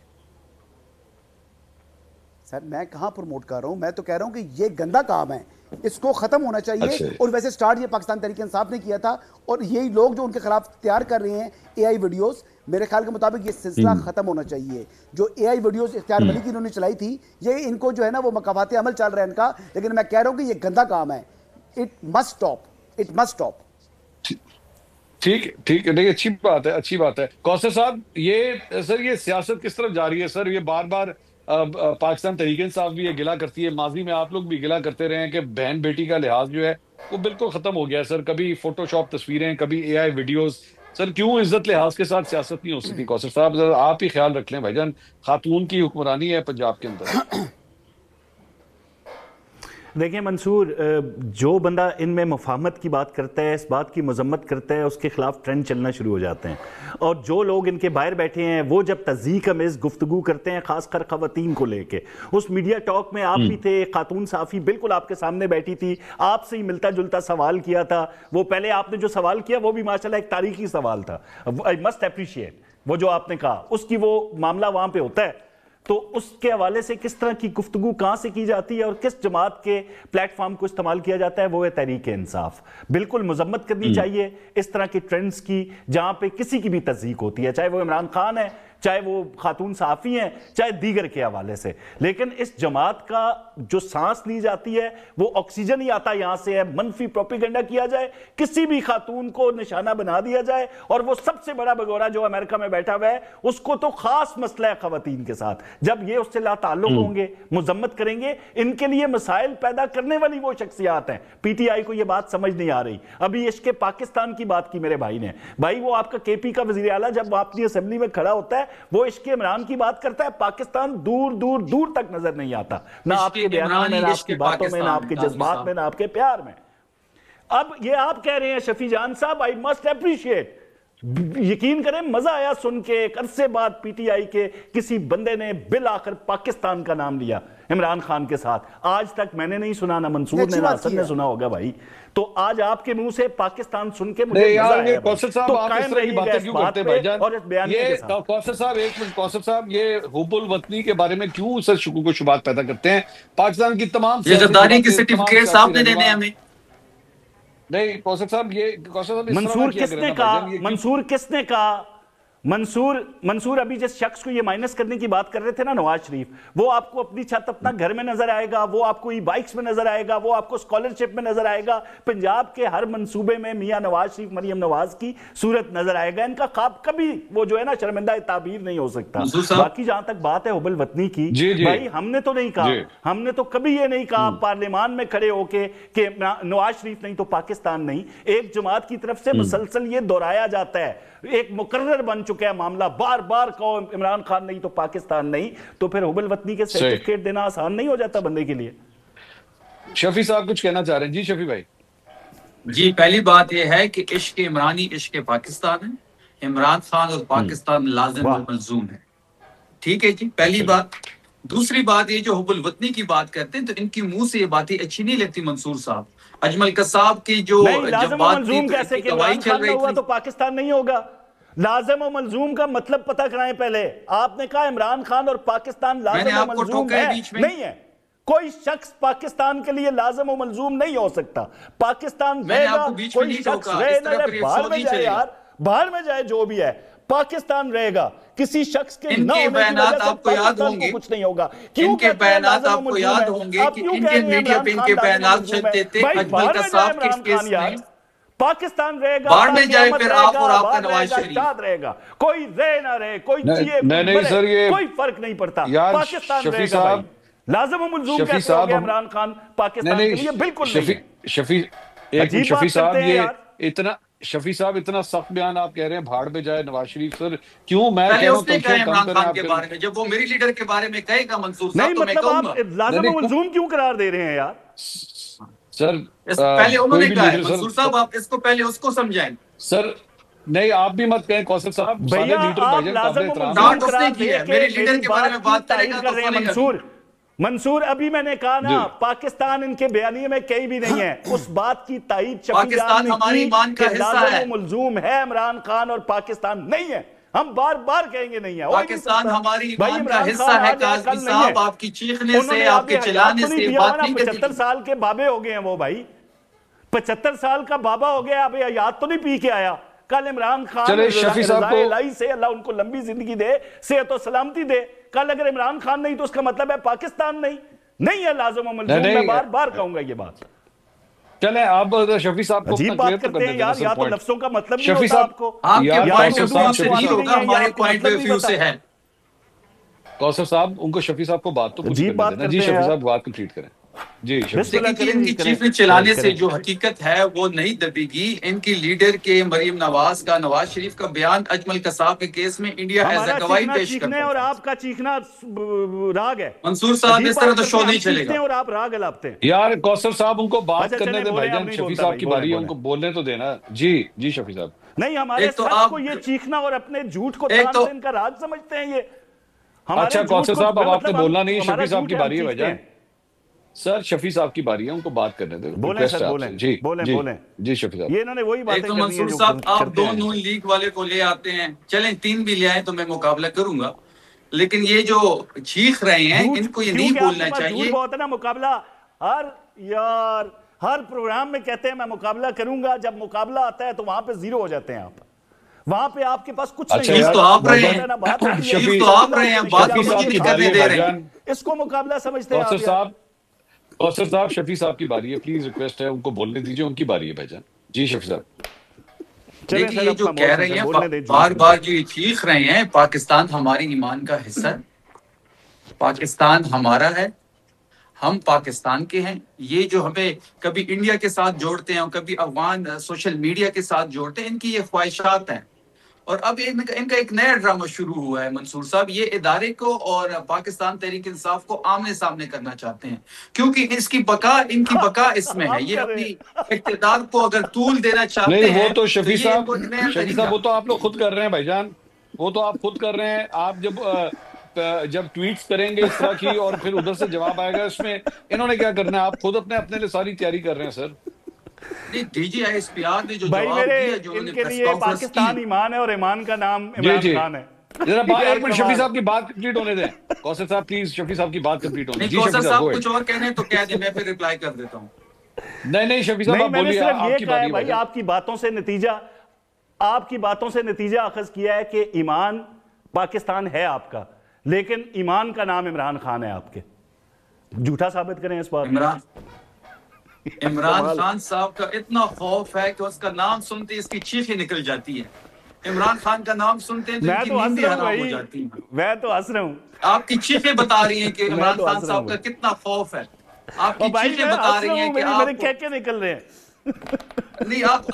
सर मैं कहां प्रमोट कर रहा हूं, मैं तो कह रहा हूं कि ये गंदा काम है, इसको खत्म होना चाहिए।
अच्छा,
और वैसे स्टार्ट ये पाकिस्तान तहरीक इंसाफ ने किया था, और यही लोग जो उनके खिलाफ तैयार कर रहे हैं एआई वीडियोस, मेरे ख्याल के मुताबिक ये सिलसिला खत्म होना चाहिए। जो एआई वीडियोस इख्तियार वली की इन्होंने चलाई थी, ये इनको जो है ना वो मकाफाती अमल चल रहा है इनका, लेकिन मैं कह रहा हूं कि ये गंदा काम है। It must stop, it must stop.
ठीक है, देखिए अच्छी बात है कौसर साहब। ये सियासत किस तरफ जा रही है सर? ये बार बार पाकिस्तान तहरीक इंसाफ भी ये गिला करती है, माजी में आप लोग भी गिला करते रहे हैं कि बहन बेटी का लिहाज जो है वो बिल्कुल खत्म हो गया है सर। कभी फोटोशॉप तस्वीरें, कभी एआई वीडियोस। सर क्यों इज्जत लिहाज के साथ सियासत नहीं हो सकती? कौसर साहब जरा आप ही ख्याल रख लें भाईजान, खातून की हुक्मरानी है पंजाब के अंदर।
देखिए मंसूर, जो बंदा इनमें मुफाहमत की बात करता है, इस बात की मजम्मत करता है, उसके खिलाफ ट्रेंड चलना शुरू हो जाते हैं। और जो लोग इनके बाहर बैठे हैं वो जब तज़ीक अमेज़ गुफ्तगू करते हैं, खासकर ख़वातीन को लेके, उस मीडिया टॉक में आप भी थे, खातून साफ़ी बिल्कुल आपके सामने बैठी थी, आपसे ही मिलता जुलता सवाल किया था। वो पहले आपने जो सवाल किया वो भी माशाल्लाह एक तारीखी सवाल था, आई मस्ट अप्रिशिएट वो जो आपने कहा, उसकी वो मामला वहाँ पर होता है। तो उसके हवाले से किस तरह की गुफ्तगू कहां से की जाती है और किस जमात के प्लेटफॉर्म को इस्तेमाल किया जाता है, वो है तहरीक-ए-इंसाफ। बिल्कुल मजम्मत करनी चाहिए इस तरह के ट्रेंड्स की जहां पे किसी की भी तस्दीक होती है, चाहे वो इमरान खान है, चाहे वो खातून साफी हैं, चाहे दीगर के हवाले से। लेकिन इस जमात का जो सांस ली जाती है वो ऑक्सीजन ही आता यहां से है। मनफी प्रोपेगेंडा किया जाए, किसी भी खातून को निशाना बना दिया जाए, और वो सबसे बड़ा भगोड़ा जो अमेरिका में बैठा हुआ है उसको तो खास मसला है खवातीन के साथ। जब ये उससे लाताल्लुक होंगे, मुजम्मत करेंगे, इनके लिए मसाइल पैदा करने वाली वो शख्सियात हैं। पीटीआई को ये बात समझ नहीं आ रही। अभी इश्के पाकिस्तान की बात की मेरे भाई ने, भाई वो आपका केपी का वजीर आला जब अपनी असेंबली में खड़ा होता है वो इश्के इमरान की बात करता है, पाकिस्तान दूर दूर दूर तक नजर नहीं आता, ना आपके बयानों में, ना आपकी बातों में, ना आपके जज्बात में, ना आपके प्यार में। अब ये आप कह रहे हैं शफी जान साहब, आई मस्ट अप्रिशिएट, यकीन करें मजा आया सुन के, एक अरसे बाद पीटीआई के किसी बंदे ने बिल आखिर पाकिस्तान का नाम लिया इमरान खान के साथ। आज तक मैंने नहीं सुना, ना मंसूर ने, ना हसन ने सुना होगा भाई। तो आज आपके मुंह से पाकिस्तान सुन के मुझे मजा आया।
कौसर साहब, आप इस तरह की बातें क्यों करते हैं भाईजान?
और इस बयान के साथ
कौसर साहब, एक मिनट, कौसर साहब, ये हुब्बुल वतनी के बारे में क्यों सर शुक्र को शुबात पैदा करते हैं? पाकिस्तान की तमाम
गद्दारी की सर्टिफिकेट सामने देने हमें
नहीं। कौसर साहब, ये कौसर साहब,
मंसूर किसने कहा? मंसूर किसने कहा? मंसूर अभी जिस शख्स को ये माइनस करने की बात कर रहे थे ना, नवाज शरीफ, वो आपको अपनी छत अपना घर में नजर आएगा, वो आपको ई बाइक्स में नजर आएगा, वो आपको स्कॉलरशिप में नजर आएगा, पंजाब के हर मंसूबे में मियां नवाज शरीफ, मरियम नवाज की सूरत नजर आएगा। इनका ख्वाब कभी वो जो है ना शर्मिंदा ताबीर नहीं हो सकता। बाकी जहां तक बात है हुब्बुल वतनी की, भाई हमने तो नहीं कहा, हमने तो कभी ये नहीं कहा पार्लियामान में खड़े होके कि नवाज शरीफ नहीं तो पाकिस्तान नहीं। एक जमात की तरफ से मुसलसल ये दोहराया जाता है, एक मुकर्रर बन चुका है मामला, बार बार कहो इमरान खान नहीं तो पाकिस्तान नहीं, तो फिर हुब्बुल वतनी के सर्टिफिकेट देना आसान नहीं हो जाता बंदे के लिए।
शफी साहब कुछ कहना चाह रहे हैं? जी शफी भाई।
जी, पहली बात यह है कि इश्क इमरानी इश्क पाकिस्तान है, इमरान खान और पाकिस्तान लाजिम और मलजूम है। ठीक है जी, पहली बात। दूसरी बात, ये जो हुब्बुल वतनी की बात करते हैं तो इनकी मुंह से ये बातें अच्छी नहीं लगती मंसूर साहब। अजमल कसाब की जो जब बात थी
कैसे दवाई चल रही थी तो पाकिस्तान नहीं होगा। लाजिम और मलजूम का मतलब पता कराएं पहले। आपने कहा इमरान खान और पाकिस्तान लाजिम और मलजूम है, नहीं है। कोई शख्स पाकिस्तान के लिए लाजिम और मलजूम नहीं हो सकता। पाकिस्तान रहेगा, कोई शख्स रहे ना रहे, बाहर में जाए यार, बाहर में जाए जो भी है, पाकिस्तान रहेगा। किसी शख्स के न होने की वजह से
आपको याद होंगे,
कुछ नहीं होगा।
इनके बयानात आपको याद होंगे कि इंडियन मीडिया पे इनके बयानात चलते थे अजमल कसाब के केस में।
पाकिस्तान रहेगा,
बाहर में जाए फिर आप और आपका नवाज शरीफ
रहेगा, कोई रहे ना रहे, कोई जिए
नहीं सर, ये
कोई फर्क नहीं पड़ता, पाकिस्तान रहेगा भाई। लाजिम और मलजूम कैसे हो गया इमरान खान पाकिस्तान के लिए? बिल्कुल नहीं।
शफी साहब, ये इतना शफी साहब इतना सख्त बयान आप कह रहे हैं भाड़ में जाए नवाज शरीफ, सर क्यों? मैं कह रहा हूं
इमरान खान के बारे में, जब वो मेरी लीडर के बारे में कहेगा मंसूर साहब तो मैं कहूंगा।
लाजिम और मलजूम क्यों करार दे रहे हैं यार?
सर
पहले उन्होंने कहा है मंसूर साहब, आप इसको पहले उसको समझाएं सर।
नहीं, आप भी मत कहें कौसर साहब,
भैया आप लाजिम और मलजूम
मेरे लीडर के बारे में बात करेगा तो
मंसूर अभी मैंने कहा ना, पाकिस्तान इनके बयानिए में कहीं भी नहीं है। उस बात की तायीद
पाकिस्तान हमारी ईमान का हिस्सा है,
मलजूम है इमरान खान और पाकिस्तान नहीं है। हम बार बार कहेंगे नहीं है।
पाकिस्तान हमारी ईमान का हिस्सा है। काज़मी साहब, आपकी चीखने से, आपके चिल्लाने से बात नहीं करती।
75 साल के बाबे हो गए हैं वो भाई, 75 साल का बाबा हो गया। अब याद तो नहीं पी के आया। कल इमरान खान से अल्लाह उनको लंबी जिंदगी दे, सेहत और सलामती दे। कल अगर इमरान खान नहीं तो उसका मतलब है पाकिस्तान नहीं है लाजिम और मलजूम। मैं बार बार कहूंगा ये बात।
चलें आप शफी साहब को
अजीब बात करते हैं यार, या तो लफ्जों का मतलब नहीं
शफी
होता आपको,
कौसर साहब उनको शफी साहब को बात तो पूरी करने देना। जी शफी साहब बात कंप्लीट करें। जी
इनकी चीफ में चलाने से जो हकीकत है वो नहीं दबेगी। इनकी लीडर के मरियम नवाज का, नवाज शरीफ का बयान अजमल कसाब के केस में इंडिया एज अ गवाही पेश करता है,
और आपका चीखना राग है।
मंसूर साहब, इस तरह तो शो नहीं चलेगा
और आप राग लाते हैं
यार। कौसर साहब उनको बात करने दे भाईजान, शफी साहब की बारी है, उनको बोलने तो देना। जी जी शफी साहब।
नहीं, हमारे को ये चीखना और अपने झूठ को इनका राज समझते हैं ये।
अच्छा कौसर साहब, अब आपने बोलना नहीं, शफी साहब की बारी है भाईजान। सर शफी साहब की बारी है, उनको बात करने दे।
बोले सर, बोलें
जी
बोलें
जी शफी साहब।
ये इन्होंने वही बातें
तो मंसूर साहब, आप दो नून लीग वाले को ले आते हैं, चलें 3 भी ले आए तो मैं मुकाबला करूंगा। लेकिन ये जो चीख रहे हैं इनको ये नहीं बोलना चाहिए।
झूठ बहुत है ना, मुकाबला हर प्रोग्राम में कहते हैं मैं मुकाबला करूंगा, जब मुकाबला आता है तो वहां पे जीरो हो जाते हैं आप। वहां पे आपके पास कुछ नहीं है।
तो आप रहे हैं, तो आप रहे हैं, बात को करने दे रहे हैं,
इसको मुकाबला समझते हैं
आप। कौसर साहब, शफी साहब की बारी है, प्लीज रिक्वेस्ट है उनको बोलने दीजिए, उनकी बारी है भाईजान। जी शफी साहब।
देखिए ये जो कह रहे हैं बार बार जो ये चीख रहे हैं, पाकिस्तान हमारी ईमान का हिस्सा है, पाकिस्तान हमारा है, हम पाकिस्तान के हैं। ये जो हमें कभी इंडिया के साथ जोड़ते हैं और कभी अफगान सोशल मीडिया के साथ जोड़ते हैं, इनकी ये ख्वाहिशात हैं। और अब इनका एक नया ड्रामा शुरू हुआ है मंसूर साहब, ये इदारे को और पाकिस्तान तहरीक इंसाफ को आमने सामने करना चाहते हैं, क्योंकि इनकी बका इसमें है। ये अपनी इक़्तिदार को अगर तूल देना चाहते हैं।
नहीं, वो तो शफी साहब वो तो आप लोग खुद कर रहे हैं भाईजान, वो तो आप खुद कर रहे हैं। आप जब ट्वीट्स करेंगे इस तरह की और फिर उधर से जवाब आएगा, इसमें इन्होंने क्या करना है? आप खुद अपने लिए सारी तैयारी कर रहे हैं सर।
DGISPR ने जो
भाई
जवाब दिया, जो
इनके लिए पाकिस्तान ईमान है और ईमान का नाम इमरान खान है।
जरा एक मिनट शफी साहब की बात कंप्लीट होने दें। कौसर साहब प्लीज, शफी साहब की बात कंप्लीट होने दें।
कौसर साहब कुछ और कहने तो कह दें, मैं फिर रिप्लाई कर देता हूं।
नहीं शफी साहब आप बोलिए, आपकी बारी।
भाई आपकी बातों से नतीजा अखज किया है कि ईमान पाकिस्तान है आपका, लेकिन ईमान का नाम इमरान खान है आपके। झूठा साबित करें इस बात।
इमरान खान साहब का इतना खौफ है कि उसका नाम सुनते इसकी चीखें निकल जाती है। इमरान खान का नाम सुनते हैं तो इनकी नींदें हराम हो जाती हैं।
मैं तो हंस रहा हूं,
आपकी चीखें बता रही हैं कि इमरान खान साहब का कितना खौफ है। आपकी चीखें बता रही हैं कि
मेरे क्या निकल रहे हैं।
नहीं, आप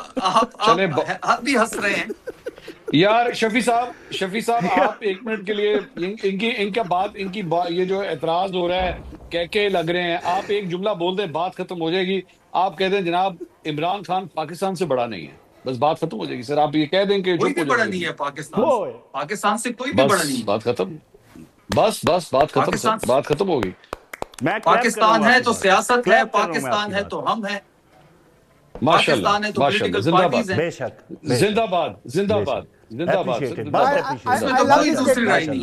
भी हंस रहे हैं
यार। शफी साहब आप एक मिनट के लिए इनकी ये जो एतराज हो रहा है, कहके लग रहे हैं, आप एक जुमला बोल दें, बात खत्म हो जाएगी। आप कह दें जनाब इमरान खान पाकिस्तान से बड़ा नहीं है, बस बात खत्म हो जाएगी सर। आप ये कह दें कि
कोई भी बड़ा नहीं है पाकिस्तान से कोई भी बड़ा नहीं है।
बात खत्म, बस बात खत्म होगी।
पाकिस्तान है तो सियासत है, पाकिस्तान है तो हम हैं, पाकिस्तान है तो पॉलिटिकल पार्टीज हैं।
बेशक,
जिंदाबाद।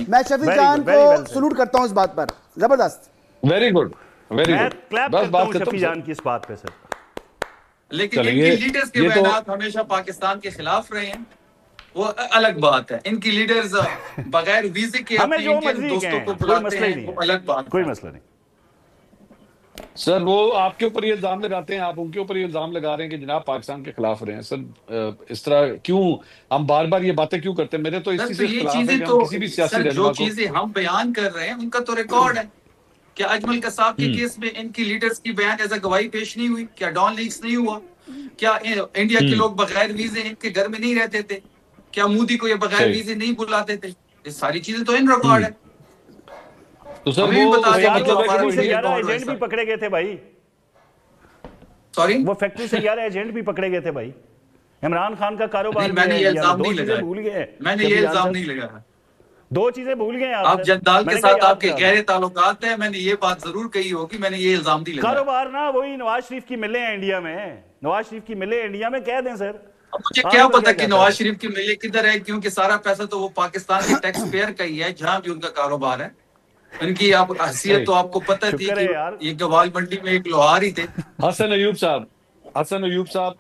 मैं शफी जान को सलूट करता हूं इस बात पर, जबरदस्त,
वेरी गुड।
बस बात शफी जान की इस बात पे सर।
लेकिन इनके लीडर्स के बयान हमेशा पाकिस्तान के खिलाफ रहे हैं, वो अलग बात है। इनकी लीडर्स बगैर वीजे के
हमें जो मर्जी
दोस्तों को बुलाते हैं, वो अलग बात,
कोई मसला नहीं
सर। वो आपके ऊपर ये इल्जाम लगाते हैं, आप उनके ऊपर ये इल्जाम लगा रहे हैं कि जनाब पाकिस्तान के खिलाफ रहे हैं। सर इस तरह क्यों हम बार बार ये बातें क्यों करते हैं? मेरे तो इसी से खिलाफ है कि हम किसी भी सियासी रहनुमा को,
जो चीजें हम बयान कर रहे हैं उनका तो रिकॉर्ड है। क्या अजमल कसाब के केस में इनकी लीडर्स की बयान एज अ गवाही पेश नहीं हुई? क्या डॉन लीक्स नहीं हुआ? क्या इंडिया के लोग बगैर वीजे इनके घर में नहीं रहते थे? क्या मोदी को ये बगैर वीजे नहीं बुलाते थे? ये सारी चीजें तो इन रिकॉर्ड है।
तो सर वो
एजेंट भी पकड़े गए थे भाई।
सॉरी,
वो फैक्ट्री से 11 एजेंट भी पकड़े गए थे भाई। इमरान खान का कारोबार
मैंने ये इल्जाम नहीं लगाया,
भूल गए।
मैंने ये इल्जाम नहीं लगाया।
दो चीजें भूल गए
आप जनदाल के साथ आपके गहरे ताल्लुकात हैं, मैंने ये बात जरूर कही होगी, मैंने ये इल्जाम नहीं लगाया।
कारोबार ना वही नवाज शरीफ की मिले हैं इंडिया में, नवाज शरीफ की मिले इंडिया में, कह दें सर।
मुझे क्या पता कि नवाज शरीफ की मिले किधर है, क्योंकि सारा पैसा तो वो पाकिस्तान के टैक्स पेयर का ही है, जहां भी उनका कारोबार है। उनकी आप हैसियत तो आपको पता थी कि ये गवाल मंडी में एक लोहार ही थे।
हसन अयूब साहब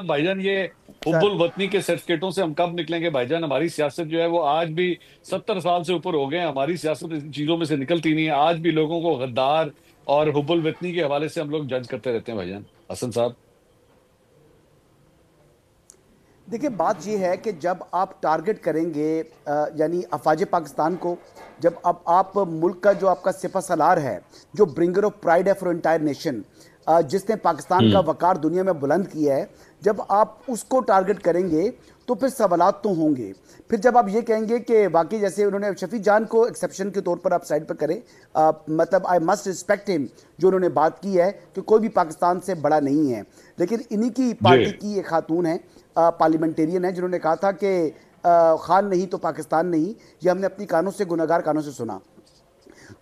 भाईजान, ये हुब्बुल वतनी के सर्टिफिकेटों से हम कब निकलेंगे भाईजान? हमारी सियासत जो है वो आज भी 70 साल से ऊपर हो गए हैं, हमारी सियासत इन चीजों में से निकलती नहीं है। आज भी लोगों को गद्दार और हुब्बुल वतनी के हवाले से हम लोग जज करते रहते हैं भाईजान। हसन साहब
देखिए, बात ये है कि जब आप टारगेट करेंगे यानी अफवाज पाकिस्तान को, जब अब आप मुल्क का जो आपका सिपह सलार है, जो ब्रिंगर ऑफ प्राइड है फॉर एंटायर नेशन, जिसने पाकिस्तान का वकार दुनिया में बुलंद किया है, जब आप उसको टारगेट करेंगे तो फिर सवालात तो होंगे। फिर जब आप ये कहेंगे कि बाकी, जैसे उन्होंने शफी जान को एक्सेप्शन के तौर पर आप साइड पर करें, मतलब आई मस्ट रिस्पेक्ट हिम, जो उन्होंने बात की है कि कोई भी पाकिस्तान से बड़ा नहीं है, लेकिन इन्हीं की पार्टी की एक खातून है, पार्लियामेंटेरियन है, जिन्होंने कहा था कि खान नहीं तो पाकिस्तान नहीं। ये हमने अपनी कानों से, गुनहगार कानों से सुना।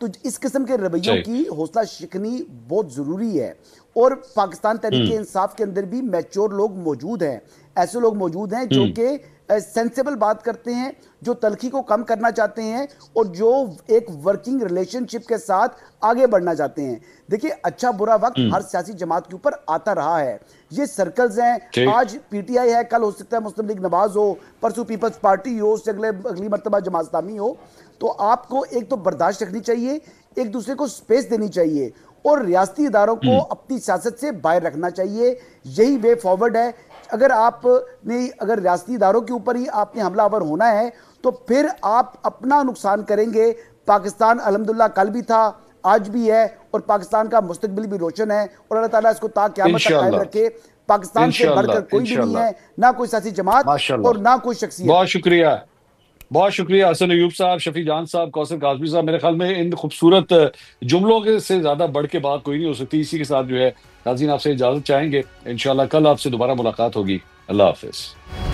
तो इस किस्म के रवैयों
सही।
की हौसला शिकनी बहुत ज़रूरी है। और पाकिस्तान तहरीक इंसाफ के अंदर भी मैच्योर लोग मौजूद हैं, ऐसे लोग मौजूद हैं जो कि सेंसेबल बात करते हैं, जो तलखी को कम करना चाहते हैं और जो एक वर्किंग रिलेशनशिप के साथ आगे बढ़ना चाहते हैं। देखिए, अच्छा बुरा वक्त हर सियासी जमात के ऊपर आता रहा है, ये सर्कल्स हैं। आज पीटीआई है, कल हो सकता है मुस्लिम लीग नवाज हो, परसों पीपल्स पार्टी हो, उससे अगली मरतबा जमात इस्लामी हो। तो आपको एक तो बर्दाश्त रखनी चाहिए, एक दूसरे को स्पेस देनी चाहिए और रियासती इदारों को अपनी सियासत से बाहर रखना चाहिए। यही वे फॉरवर्ड है। अगर रियासती इदारों के ऊपर ही आपने हमलावर होना है तो फिर आप अपना नुकसान करेंगे। पाकिस्तान अल्हम्दुलिल्लाह कल भी था, आज भी है और पाकिस्तान का मुस्तकबिल भी रोशन है और अल्लाह ताला इसको ता क़यामत तक कायम रखे। पाकिस्तान से बढ़कर कोई भी नहीं है, ना कोई सियासी जमात और ना कोई शख्सियत।
बहुत शुक्रिया, बहुत शुक्रिया हसन अयूब साहब, शफी जान साहब, कौसर काजमी साहब। मेरे ख्याल में इन खूबसूरत जुमलों के से ज्यादा बढ़ के बात कोई नहीं हो सकती। इसी के साथ जो है नाज़रीन आपसे इजाजत चाहेंगे। इंशाल्लाह कल आपसे दोबारा मुलाकात होगी। अल्लाह हाफिज।